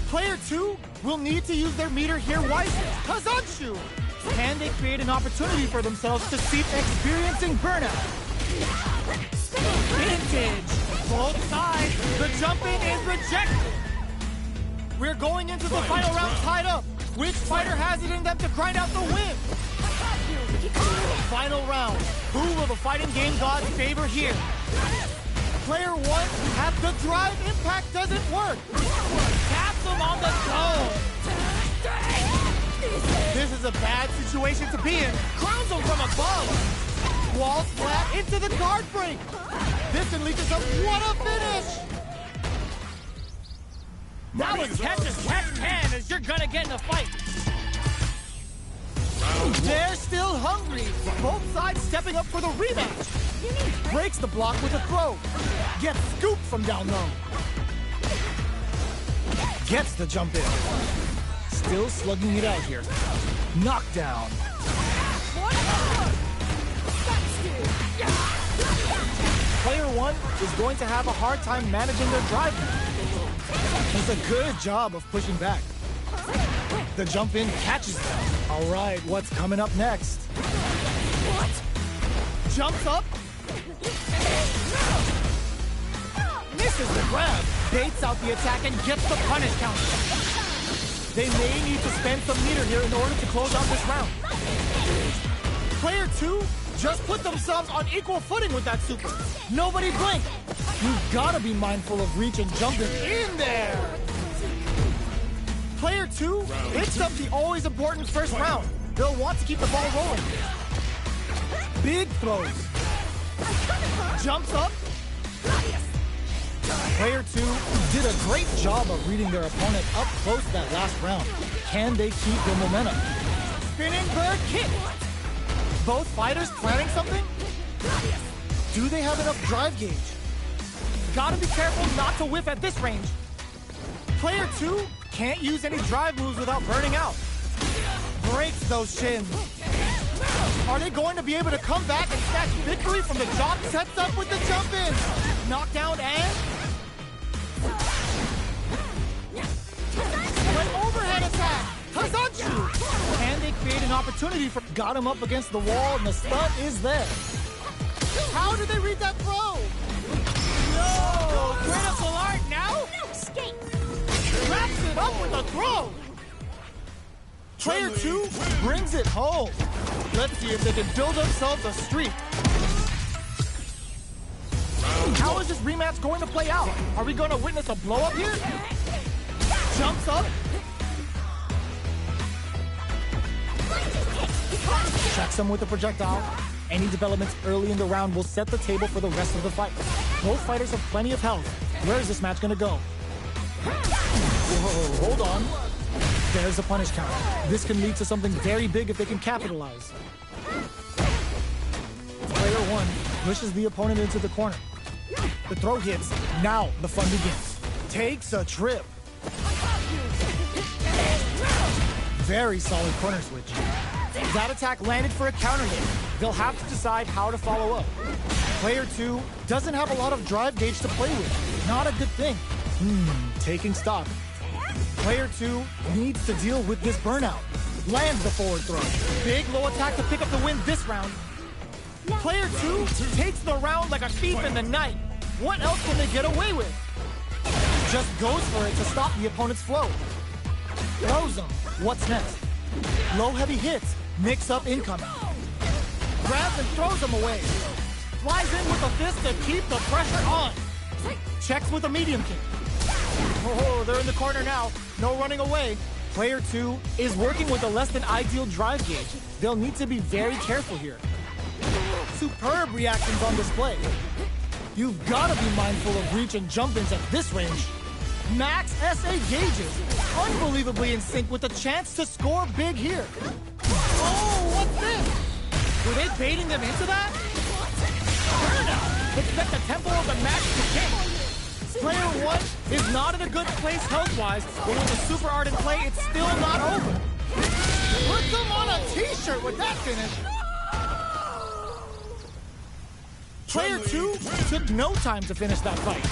Player two will need to use their meter here wisely. Kazanshu! Can they create an opportunity for themselves to keep experiencing burnout? Vintage! Both sides! The jump-in is rejected! We're going into the final round tied up. Which fighter has it in them to grind out the win? Final round. Who will the fighting game gods favor here? Player 1 has the drive. Impact doesn't work. Taps him on the toe. This is a bad situation to be in. Crowns him from above. Walls flat into the guard break. This can lead to some. What a finish! That was catch as catch can as you're gonna get in a fight. They're still hungry. Both sides stepping up for the rematch. Breaks the block with a throw. Gets scooped from down low. Gets the jump in. Still slugging it out here. Knockdown. Player 1 is going to have a hard time managing their drive. Does a good job of pushing back. The jump in catches them. All right, what's coming up next? What? Jumps up. Misses the grab. Baits out the attack and gets the punish counter. They may need to spend some meter here in order to close out this round. Player 2 just put themselves on equal footing with that super. Nobody blink. You've got to be mindful of reach and jumping in there. Player 2 picks up the always important first round. They'll want to keep the ball rolling. Big throws. Jumps up. Player 2 did a great job of reading their opponent up close that last round. Can they keep the momentum? Spinning bird kick. Both fighters planning something? Do they have enough drive gauge? Gotta be careful not to whiff at this range. Player 2 can't use any drive moves without burning out. Breaks those shins. Are they going to be able to come back and snatch victory from the job sets up with the jump in? Knockdown and... an overhead attack! Hazanchu! And they create an opportunity for... Got him up against the wall and the stun is there. How did they read that throw? No! Critical art now? No escape! Wraps it up with a throw! Player 2 brings it home. Let's see if they can build themselves a streak. How is this rematch going to play out? Are we going to witness a blow up here? Jumps up. Checks him with a projectile. Any developments early in the round will set the table for the rest of the fight. Both fighters have plenty of health. Where is this match going to go? Whoa, hold on. There's a punish counter. This can lead to something very big if they can capitalize. Player 1 pushes the opponent into the corner. The throw hits. Now the fun begins. Takes a trip. Very solid corner switch. That attack landed for a counter hit. They'll have to decide how to follow up. Player 2 doesn't have a lot of drive gauge to play with. Not a good thing. Taking stock. Player 2 needs to deal with this burnout. Lands the forward throw. Big low attack to pick up the win this round. Player 2 takes the round like a thief in the night. What else can they get away with? Just goes for it to stop the opponent's flow. Throws him. What's next? Low heavy hits. Mix up incoming. Grabs and throws him away. Flies in with a fist to keep the pressure on. Checks with a medium kick. Oh, they're in the corner now. No running away. Player 2 is working with a less than ideal drive gauge. They'll need to be very careful here. Superb reactions on display. You've got to be mindful of reach and jump-ins at this range. Max SA gauges. Unbelievably in sync with a chance to score big here. Oh, what's this? Were they baiting them into that? Burnout! Expect the tempo of the match to change. Player 1 is not in a good place health-wise, but with the super art in play, it's still not over. Put them on a t-shirt with that finish. Player 2 took no time to finish that fight.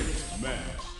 Next match.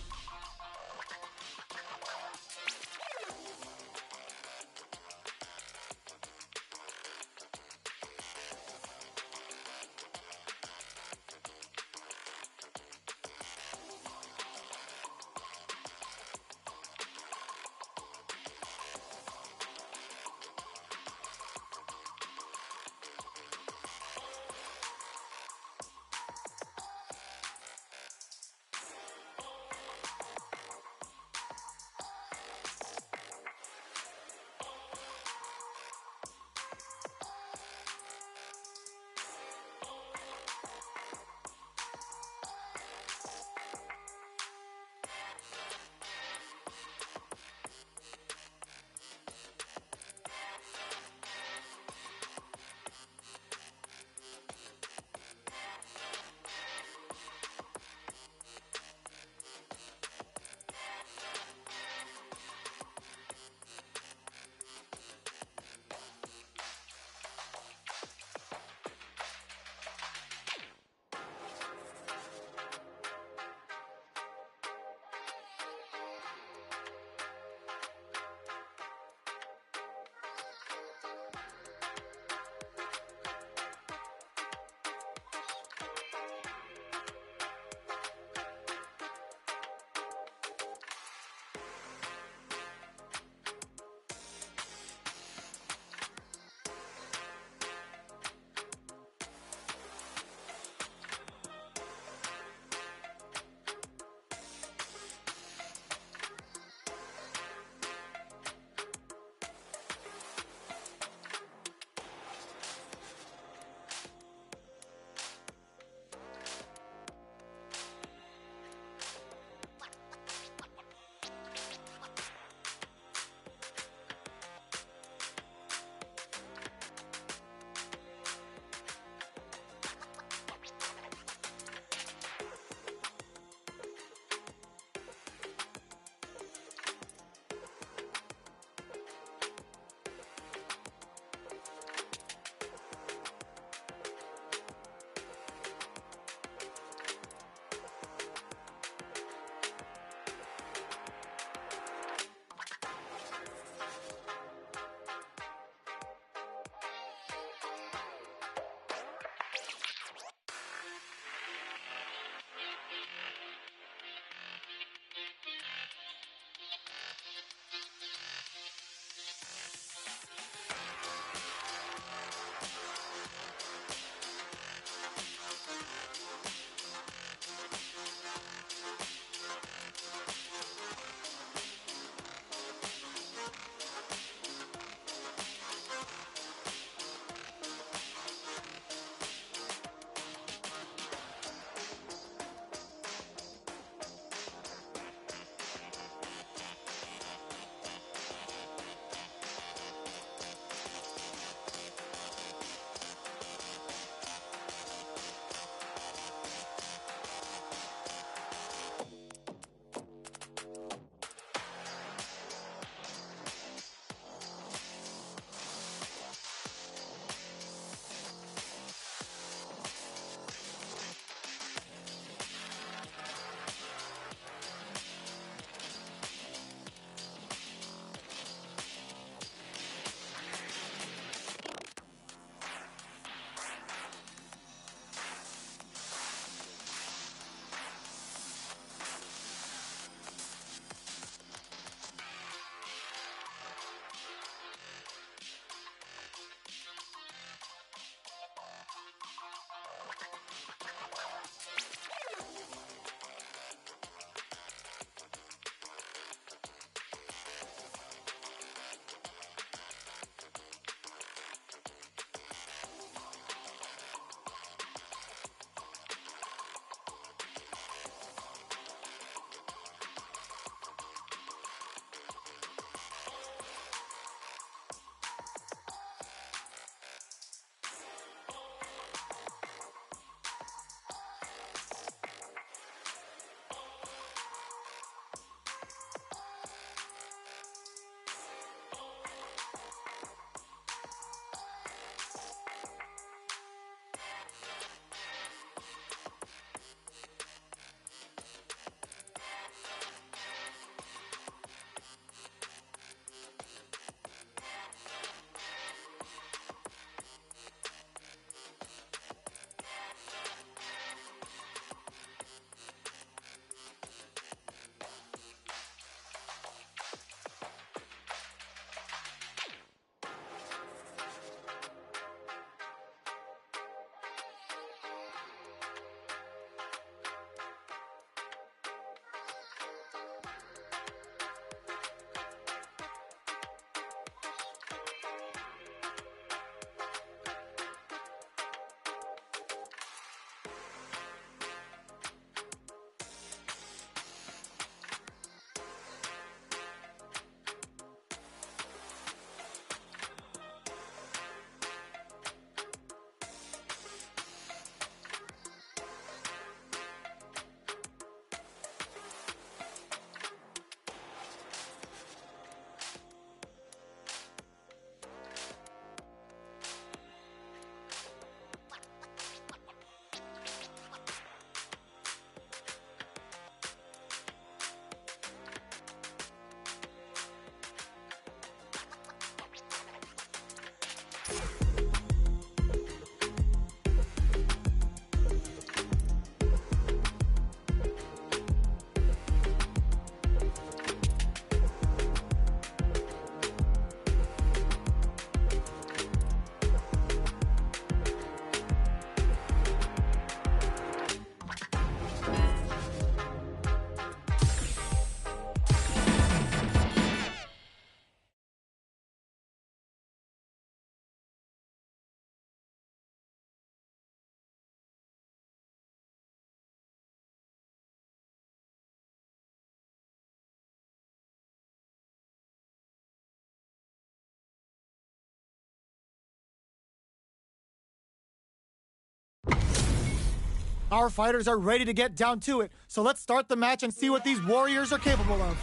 Our fighters are ready to get down to it, so let's start the match and see what these warriors are capable of.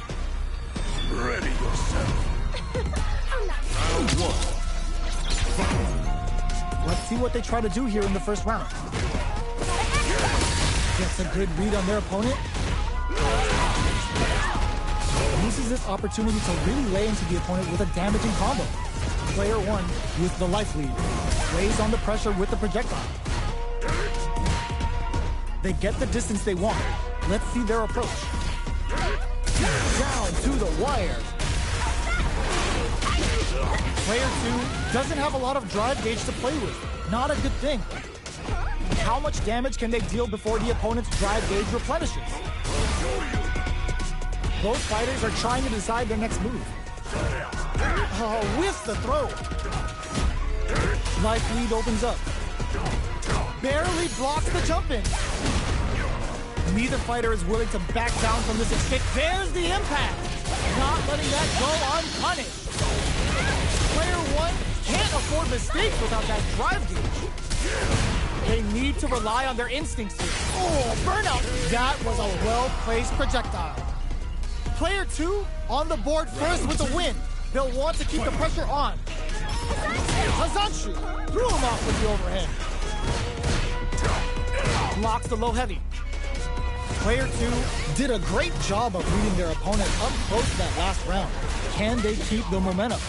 Ready yourself. Round one. Let's see what they try to do here in the first round. Gets a good read on their opponent. Uses this opportunity to really lay into the opponent with a damaging combo. Player one with the life lead. Lays on the pressure with the projectile. They get the distance they want. Let's see their approach. Down to the wire. Player two doesn't have a lot of drive gauge to play with. Not a good thing. How much damage can they deal before the opponent's drive gauge replenishes? Both fighters are trying to decide their next move. Oh, with the throw. Life lead opens up. Barely blocks the jump in. Neither fighter is willing to back down from this escape. There's the impact. Not letting that go unpunished. Player one can't afford mistakes without that drive gauge. They need to rely on their instincts here. Oh, burnout. That was a well-placed projectile. Player two on the board first with the win. They'll want to keep the pressure on. Hazanshu threw him off with the overhead. Blocks the low heavy. Player two did a great job of reading their opponent up close that last round. Can they keep the momentum?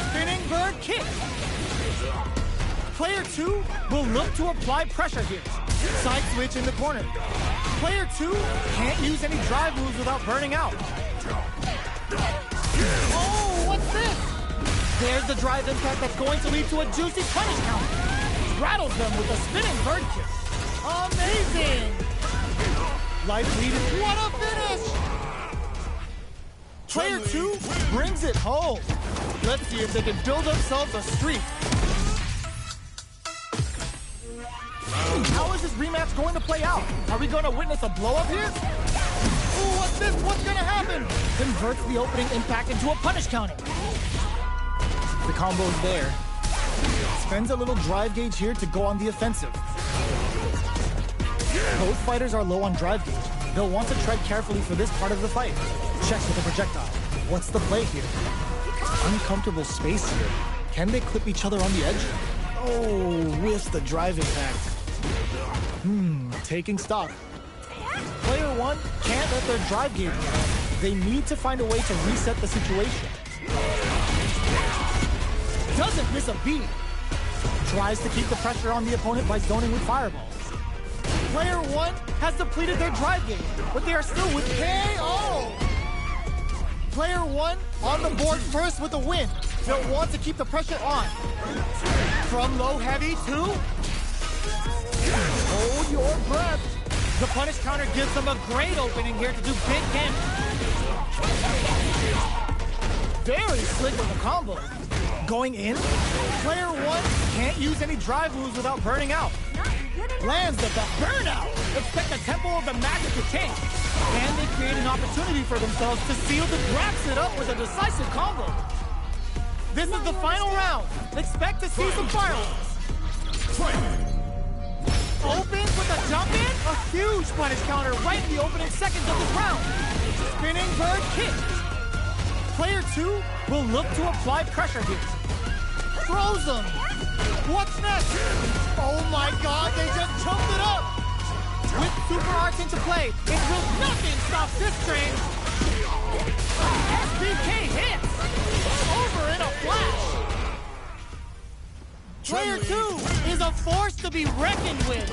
Spinning bird kick. Player two will look to apply pressure here. Side switch in the corner. Player two can't use any drive moves without burning out. Oh, what's this? There's the drive impact that's going to lead to a juicy punish counter. Rattles them with a spinning bird kick. Amazing! Life lead. What a finish! Player two brings it home. Let's see if they can build themselves a streak. How is this rematch going to play out? Are we going to witness a blow-up here? Ooh, what's this? What's going to happen? Converts the opening impact into a punish counter. The combo's there. Spends a little drive gauge here to go on the offensive. Both fighters are low on drive gauge. They'll want to tread carefully for this part of the fight. Checks with the projectile. What's the play here? Uncomfortable space here. Can they clip each other on the edge? Oh, with the drive impact. Taking stock. Player one can't let their drive gauge down. They need to find a way to reset the situation. Doesn't miss a beat. Tries to keep the pressure on the opponent by zoning with fireballs. Player one has depleted their drive gauge, but they are still with KO. Player one on the board first with a win. They'll want to keep the pressure on. From low heavy to... Hold your breath. The punish counter gives them a great opening here to do big damage. Very slick with the combo. Going in, player one can't use any drive moves without burning out. Lands the burnout. Expect the tempo of the match to change. And they create an opportunity for themselves to seal the wraps it up with a decisive combo. This is the final round. Expect to see some fireworks. Opens with a jump in. A huge punish counter right in the opening seconds of this round. Spinning bird kick. Player two will look to apply pressure here. Throws them. What's next? Oh my god, they just jumped it up. With super arts into play, it will nothing stops this train. SBK hits. Over in a flash. Player two is a force to be reckoned with.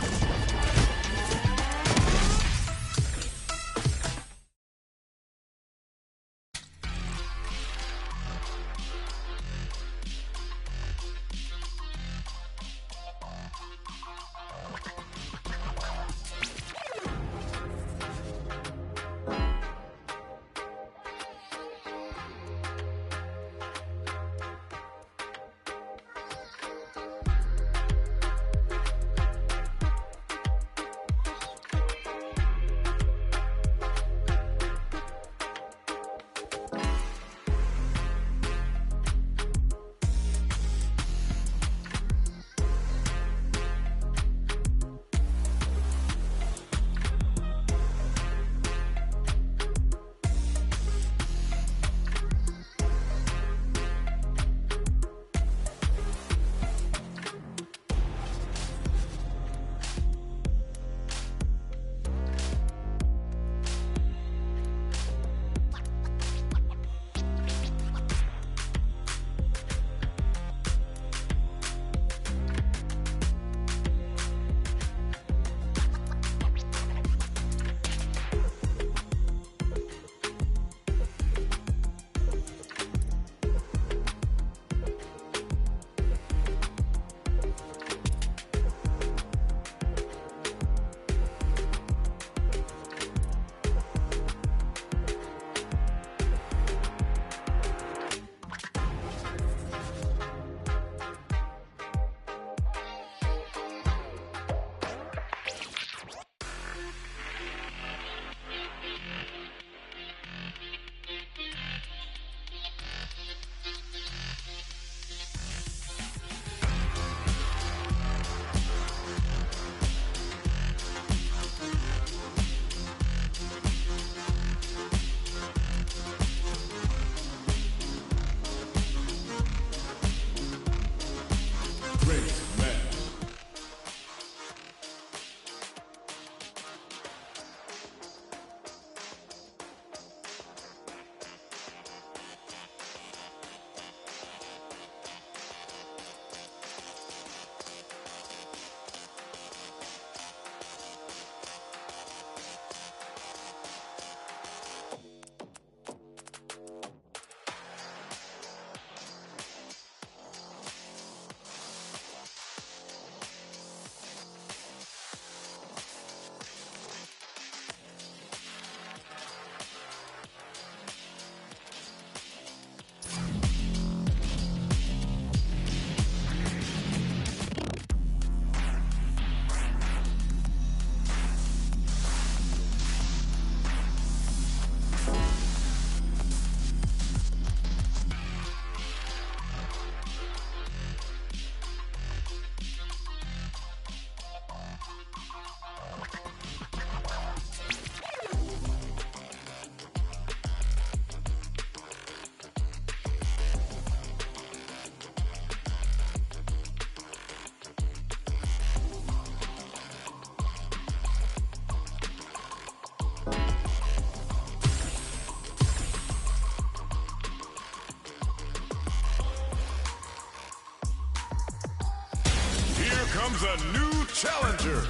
comes a new challenger.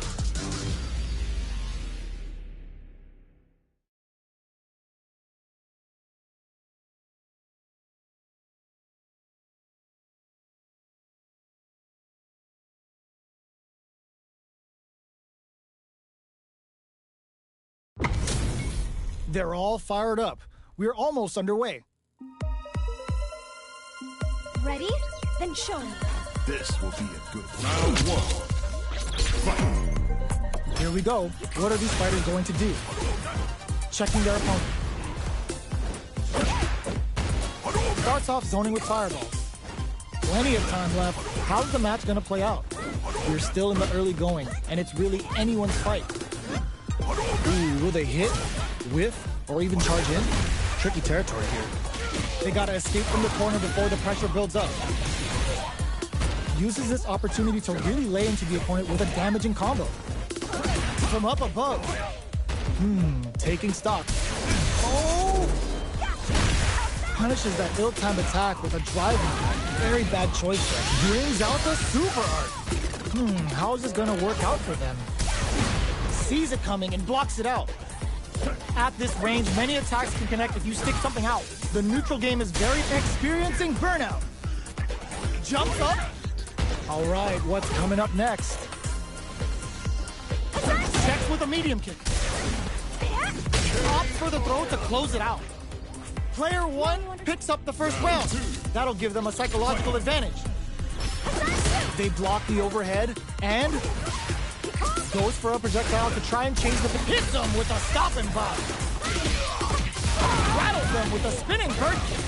They're all fired up. We're almost underway. Ready? Then show me. This will be a good round one. Fight. Here we go. What are these fighters going to do? Checking their opponent. Starts off zoning with fireballs. Plenty of time left. How's the match going to play out? We're still in the early going, and it's really anyone's fight. Ooh, will they hit, whiff, or even charge in? Tricky territory here. They gotta escape from the corner before the pressure builds up. Uses this opportunity to really lay into the opponent with a damaging combo. From up above. Taking stock. Oh! Punishes that ill-timed attack with a driving attack. Very bad choice there. Brings out the super art. How is this gonna work out for them? Sees it coming and blocks it out. At this range, many attacks can connect if you stick something out. The neutral game is very experiencing burnout. Jumps up. All right, what's coming up next? Checks with a medium kick. Opts for the throw to close it out. Player one picks up the first round. That'll give them a psychological advantage. They block the overhead and goes for a projectile to try and change the hits them with a stop and pop. Rattles them with a spinning bird kick.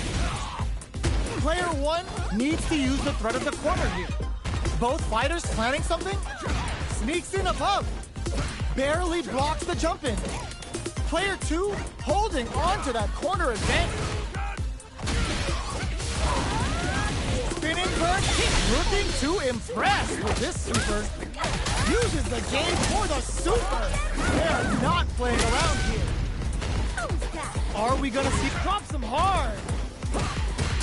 Player one needs to use the threat of the corner here. Both fighters planning something. Sneaks in above. Barely blocks the jump in. Player two holding on to that corner advantage. Spinning bird kick, looking to impress with this super. Uses the game for the super. They are not playing around here. Are we gonna see drops them hard?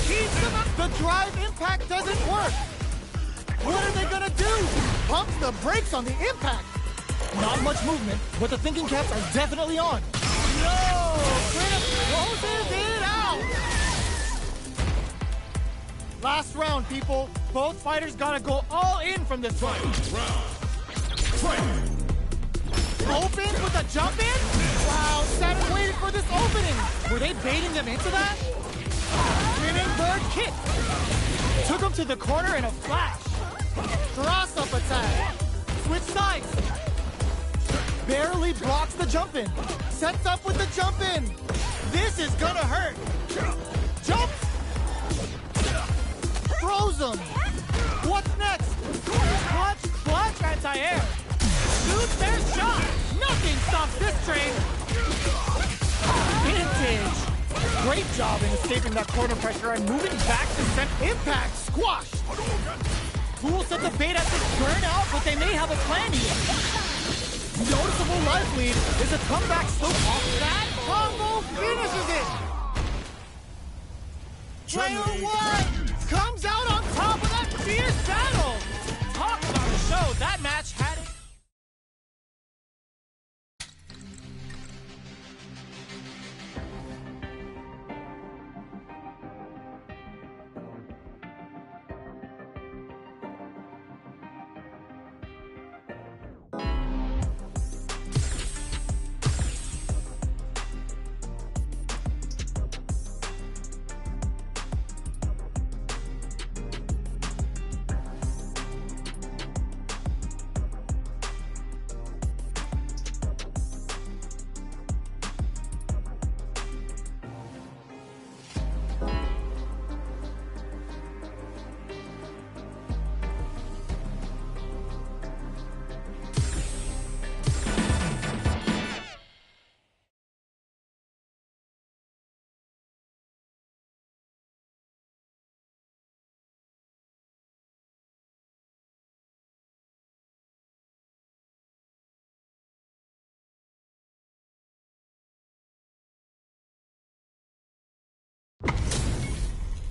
Keeps them up. The drive impact doesn't work. What are they gonna do? Pumps the brakes on the impact. Not much movement, but the thinking caps are definitely on. No! Closes it out! Last round, people. Both fighters gotta go all in from this fight. Open with a jump in? Wow, sat and waited for this opening. Were they baiting them into that? Spinning bird kick. Took him to the corner in a flash. Cross-up attack. Switch sides. Barely blocks the jump in. Sets up with the jump in. This is gonna hurt. Jumps. Throws him. What's next? Clutch, anti-air. Shoots their shot. Nothing stops this train. Vintage. Great job in escaping that corner pressure and moving back to send impact. Squash. Fool set the bait at this burnout, but they may have a plan here. Noticeable life lead. Is a comeback still off? That combo finishes it. Player one comes out on top of that fierce battle. Talk about a show. That match had it.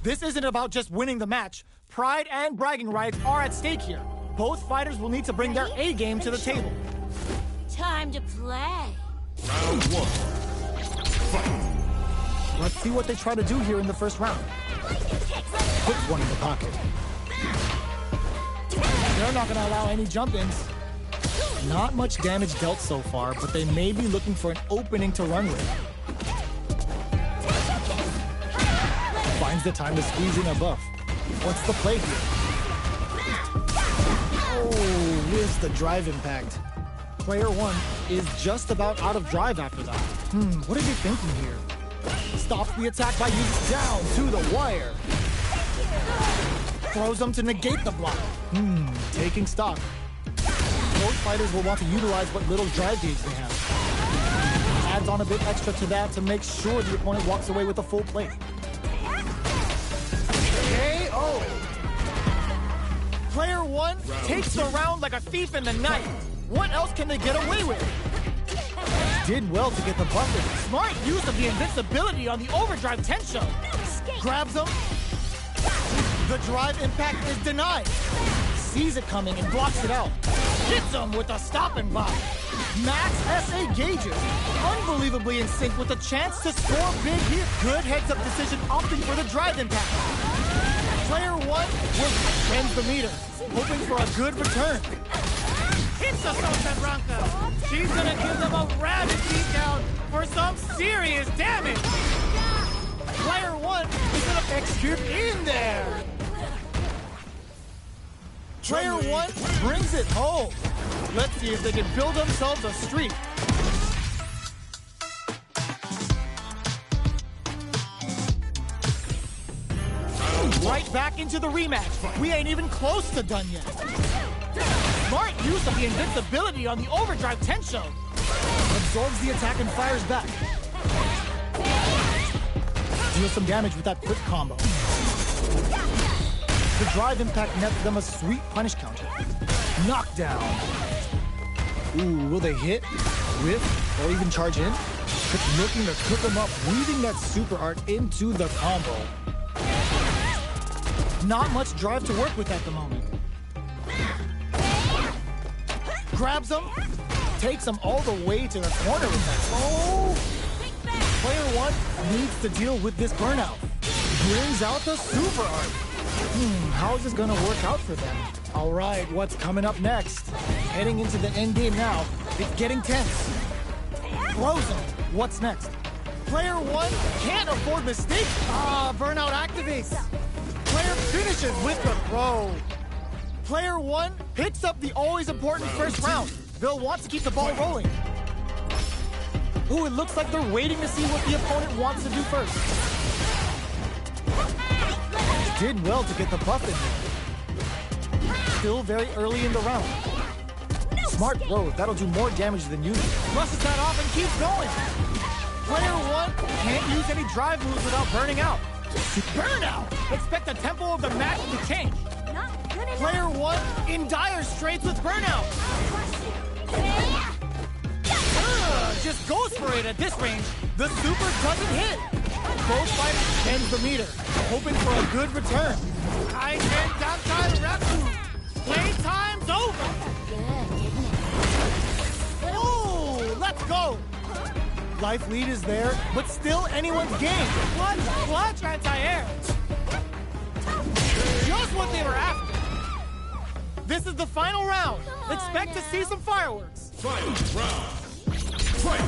This isn't about just winning the match. Pride and bragging rights are at stake here. both fighters will need to bring their A game to the table. Time to play. Round one. Fight. Let's see what they try to do here in the first round. Put one in the pocket. They're not going to allow any jump-ins. Not much damage dealt so far, but they may be looking for an opening to run with. Finds the time to squeeze in a buff. What's the play here? Oh, missed the drive impact. Player one is just about out of drive after that. What are they thinking here? Stops the attack by using down to the wire. Throws them to negate the block. Taking stock. Both fighters will want to utilize what little drive gauge they have. Adds on a bit extra to that to make sure the opponent walks away with a full plate. KO! Player one takes the round like a thief in the night. What else can they get away with? Did well to get the buff in. Smart use of the invincibility on the overdrive Tensho. Grabs him. The drive impact is denied. Sees it coming and blocks it out. Hits him with a stop and block. Max SA gauges. Unbelievably in sync with a chance to score big here. Good heads-up decision opting for the drive impact. Player one will bend the meter, hoping for a good return. Hits the Sultan Bronca. She's gonna give them a rabid beatdown for some serious damage. Player one is gonna execute in there. Player one brings it home. Let's see if they can build themselves a streak. Right back into the rematch. We ain't even close to done yet. Smart use of the invincibility on the overdrive Tensho. Absorbs the attack and fires back. Deals some damage with that quick combo. The drive impact nets them a sweet punish counter. Knockdown. Ooh, will they hit, whiff, or even charge in? It's looking to cook them up, weaving that super art into the combo. Not much drive to work with at the moment. Grabs him, takes him all the way to the corner with that. Oh! Player one needs to deal with this burnout. Brings out the super art. How is this gonna work out for them? All right, what's coming up next? Heading into the end game now. It's getting tense. Throws him. What's next? Player one can't afford mistakes. Burnout activates. Player finishes with the throw. Player one picks up the always important first round. They'll want to keep the ball rolling. Ooh, it looks like they're waiting to see what the opponent wants to do first. Did well to get the buff in there. Still very early in the round. Smart throw, that'll do more damage than usual. Rushes that off and keeps going. Player one can't use any drive moves without burning out. Burnout! Expect the tempo of the match to change. Player one in dire straits with burnout. Just goes for it at this range. The super doesn't hit. Both fighters bends the meter, hoping for a good return. Kaisen Dantai Raku. Playtime's over. Ooh, let's go. Life lead is there, but still anyone's game. Clutch anti-air. Just what they were after. This is the final round. Expect to see some fireworks. Final round. Fight.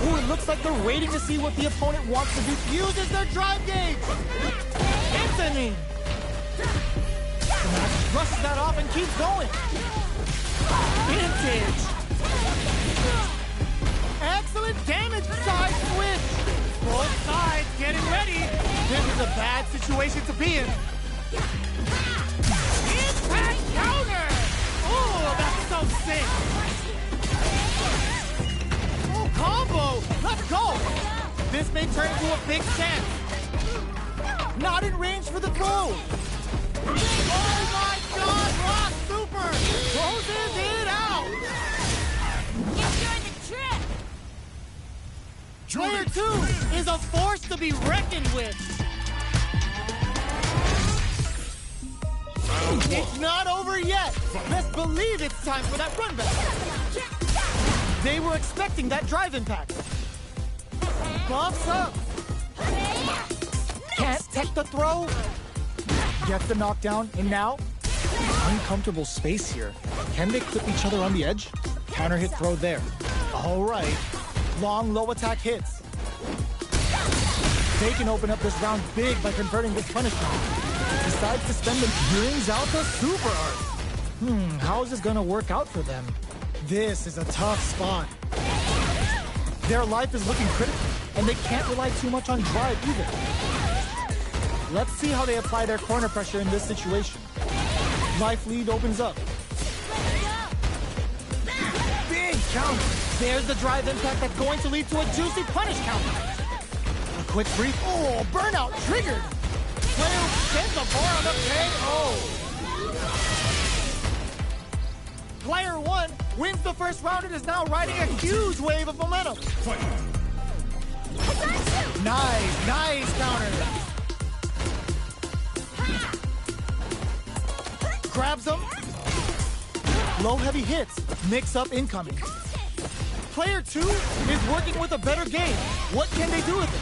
Ooh, it looks like they're waiting to see what the opponent wants to do. Uses their drive gauge. Anthony. Brushes that off and keeps going. Vintage. Excellent damage side switch. Both sides getting ready. This is a bad situation to be in. Impact counter. Ooh, that's so sick. Oh, combo. Let's go. This may turn into a big chance. Not in range for the throw. Oh my God, Rock Super closes it out. Enjoy the trip. Player two is a force to be reckoned with. It's not over yet. Best believe it's time for that run back. They were expecting that drive impact. Buffs up. Can't tech the throw. Gets the knockdown, and now uncomfortable space here. Can they clip each other on the edge? Counter hit throw there. All right. Long low attack hits. They can open up this round big by converting this punishment. Decides to spend them, brings out the super art. How is this gonna work out for them? This is a tough spot. Their life is looking critical, and they can't rely too much on drive either. Let's see how they apply their corner pressure in this situation. Life lead opens up. Big counter. There's the drive impact that's going to lead to a juicy punish counter. A quick brief. Oh, burnout triggered. Player sends the bar on the KO. Player 1 wins the first round and is now riding a huge wave of momentum. Nice counter. Grabs him. Low heavy hits. Mix up incoming. Player 2 is working with a better game. What can they do with it?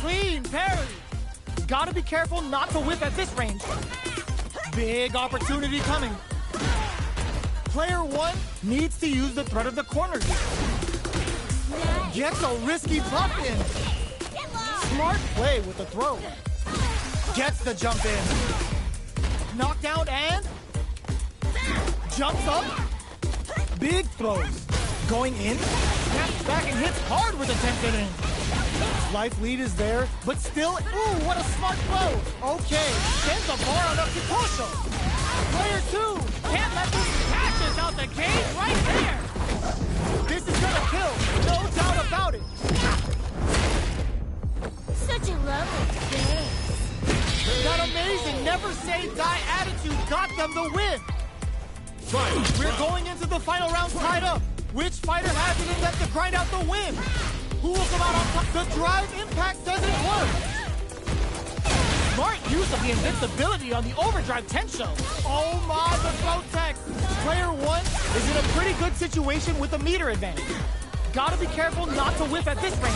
Clean parry. Gotta be careful not to whip at this range. Big opportunity coming. Player 1 needs to use the threat of the corner here. Gets a risky pop in. Smart play with the throw. Gets the jump in. Knockdown and jumps up. Big throws. Going in. Snaps back and hits hard with a 10-pin in. Life lead is there, but still, ooh, what a smart throw. Okay, sends the bar on up to Kosho. Player 2 can't let this catches out the cage right there. This is gonna kill, no doubt about it. Such a lovely face. That amazing never say die attitude got them the win. We're going into the final round tied up. Which fighter has it in them to grind out the win? Who will come out on top? The drive impact doesn't work. Smart use of the invincibility on the overdrive Tensho. Oh my, the throw tech. Player 1 is in a pretty good situation with a meter advantage. Gotta be careful not to whip at this range.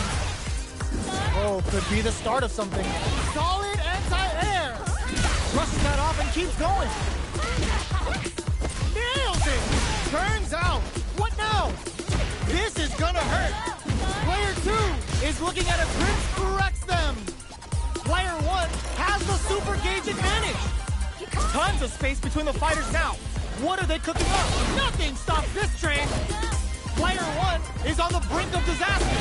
Oh, could be the start of something. Solid anti-air. Brushes that off and keeps going. Nails it. Turns out. What now? This is gonna hurt. Player 2 is looking at a Prince corrects them. Player 1 has the super gauge advantage. Tons of space between the fighters now. What are they cooking up? Nothing stops this train. Player 1 is on the brink of disaster.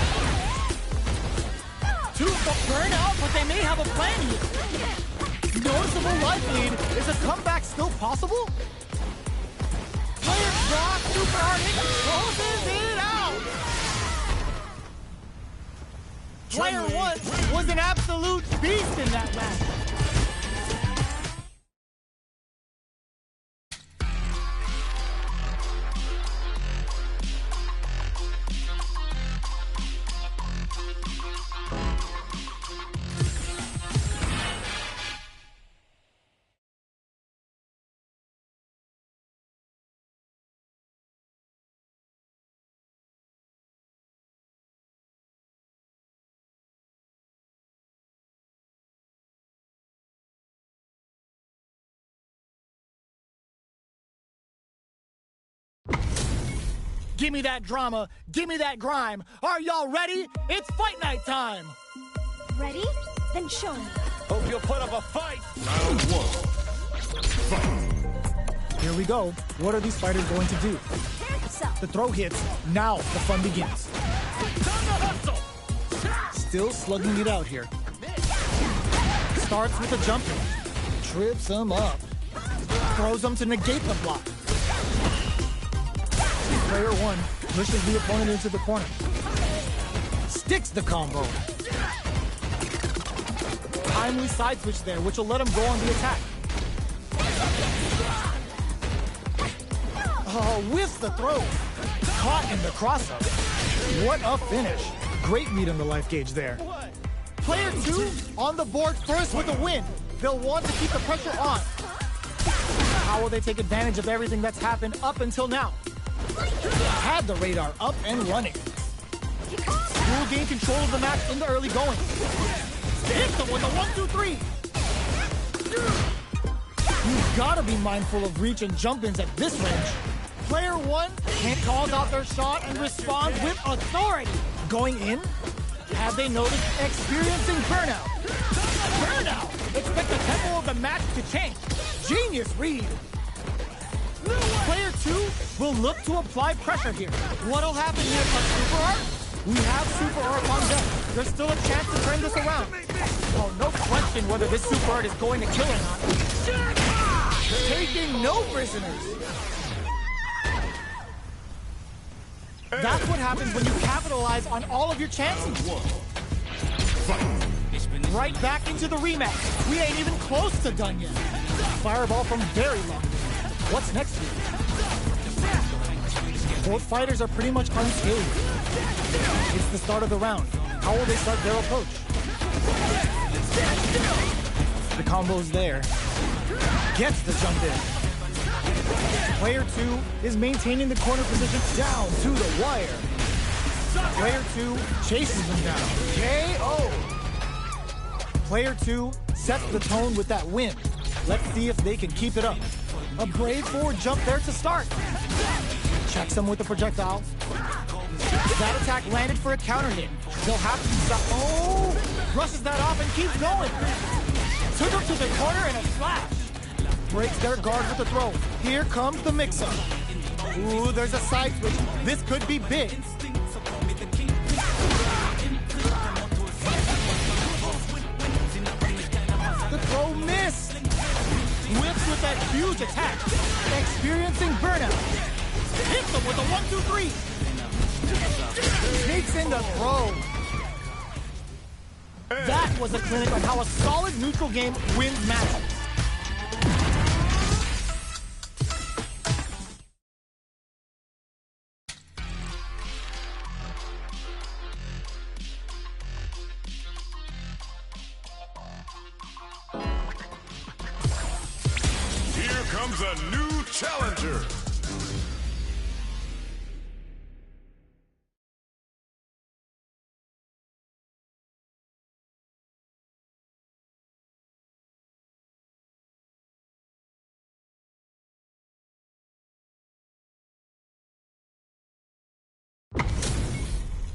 2 burn out, but they may have a plan here. Noticeable life lead. Is a comeback still possible? Player draw super hard hit closes it out. Player 1 was an absolute beast in that match. Give me that drama, give me that grime. Are y'all ready? It's fight night time. Ready? Then show me. Hope you'll put up a fight. Round 1. Fight. Here we go. What are these fighters going to do? The throw hits. Now the fun begins. Still slugging it out here. Starts with a jumper. Trips him up. Throws him to negate the block. Player 1 pushes the opponent into the corner. Sticks the combo. Timely side switch there, which will let him go on the attack. Oh, whiffs the throw. Caught in the cross-up. What a finish. Great read on the life gauge there. Player 2 on the board first with a win. They'll want to keep the pressure on. How will they take advantage of everything that's happened up until now? Had the radar up and running. Will gain control of the match in the early going. Hit them with a 1-2-3. You've got to be mindful of reach and jump-ins at this range. Player one calls out their shot and responds with authority. Going in? Have they noticed experiencing burnout? Burnout! Expect the tempo of the match to change. Genius read. Player two will look to apply pressure here. What'll happen here? A super art? We have super art on deck. There's still a chance to turn this around. Oh, no question whether this super art is going to kill or not. Taking no prisoners. That's what happens when you capitalize on all of your chances. Right back into the rematch. We ain't even close to done yet. Fireball from very long. What's next here? Both fighters are pretty much unscathed. It's the start of the round. How will they start their approach? The combo's there. Gets the jump in. Player two is maintaining the corner position down to the wire. Player two chases them down. KO! Player two sets the tone with that win. Let's see if they can keep it up. A brave forward jump there to start. Checks him with the projectile. That attack landed for a counter hit. They'll have to stop. Oh! Brushes that off and keeps going. Took him to the corner in a slash. Breaks their guard with the throw. Here comes the mix-up. Ooh, there's a side switch. This could be big. The throw missed. Whips with that huge attack. Experiencing burnout. Hits them with a 1-2-3. Sneaks in the throw. That was a clinic on how a solid neutral game wins matches. Here comes a new challenger.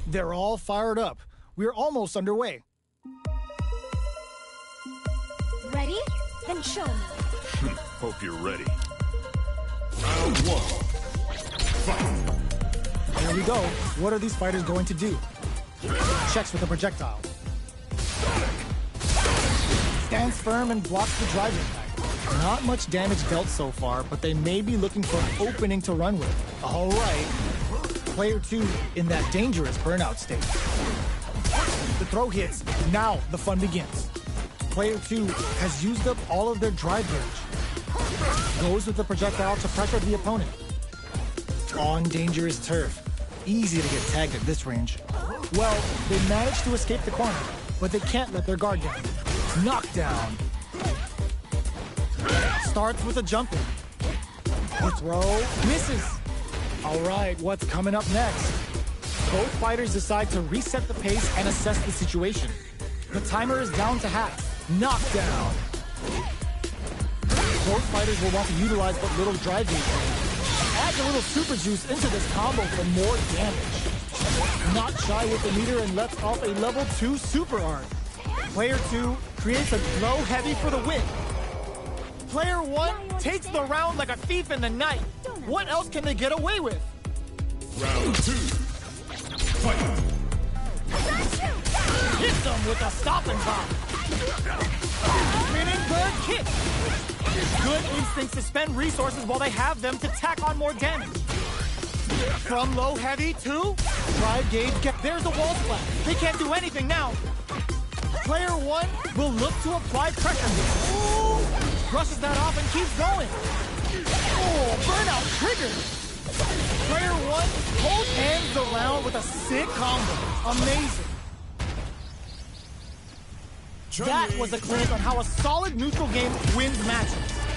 They're all fired up. We're almost underway. Ready? Then show me. Hope you're ready. Round one. Fight. Here we go. What are these fighters going to do? Checks with the projectile. Stands firm and blocks the drive impact. Not much damage dealt so far, but they may be looking for an opening to run with. All right. Player two in that dangerous burnout state. The throw hits. Now the fun begins. Player two has used up all of their drive gauge. Goes with the projectile to pressure the opponent. On dangerous turf. Easy to get tagged at this range. Well, they managed to escape the corner, but they can't let their guard down. Knockdown. Starts with a jump in. The throw misses. All right, what's coming up next? Both fighters decide to reset the pace and assess the situation. The timer is down to half. Knockdown. Both fighters will want to utilize what little drive gauge. Adds a little super juice into this combo for more damage. Not shy with the meter and lets off a level 2 super art. Player 2 creates a low heavy for the win. Player 1 takes the round like a thief in the night. What else can they get away with? Round two. Fight. Hit them with a stopping bomb. Spinning bird kick. Good instincts to spend resources while they have them to tack on more damage. From low heavy to drive gauge. There's a wall splash. They can't do anything now. Player 1 will look to apply pressure. Ooh, brushes that off and keeps going. Oh, burnout triggered. Player 1 holds hands the round with a sick combo. Amazing. That was a clinic on how a solid neutral game wins matches.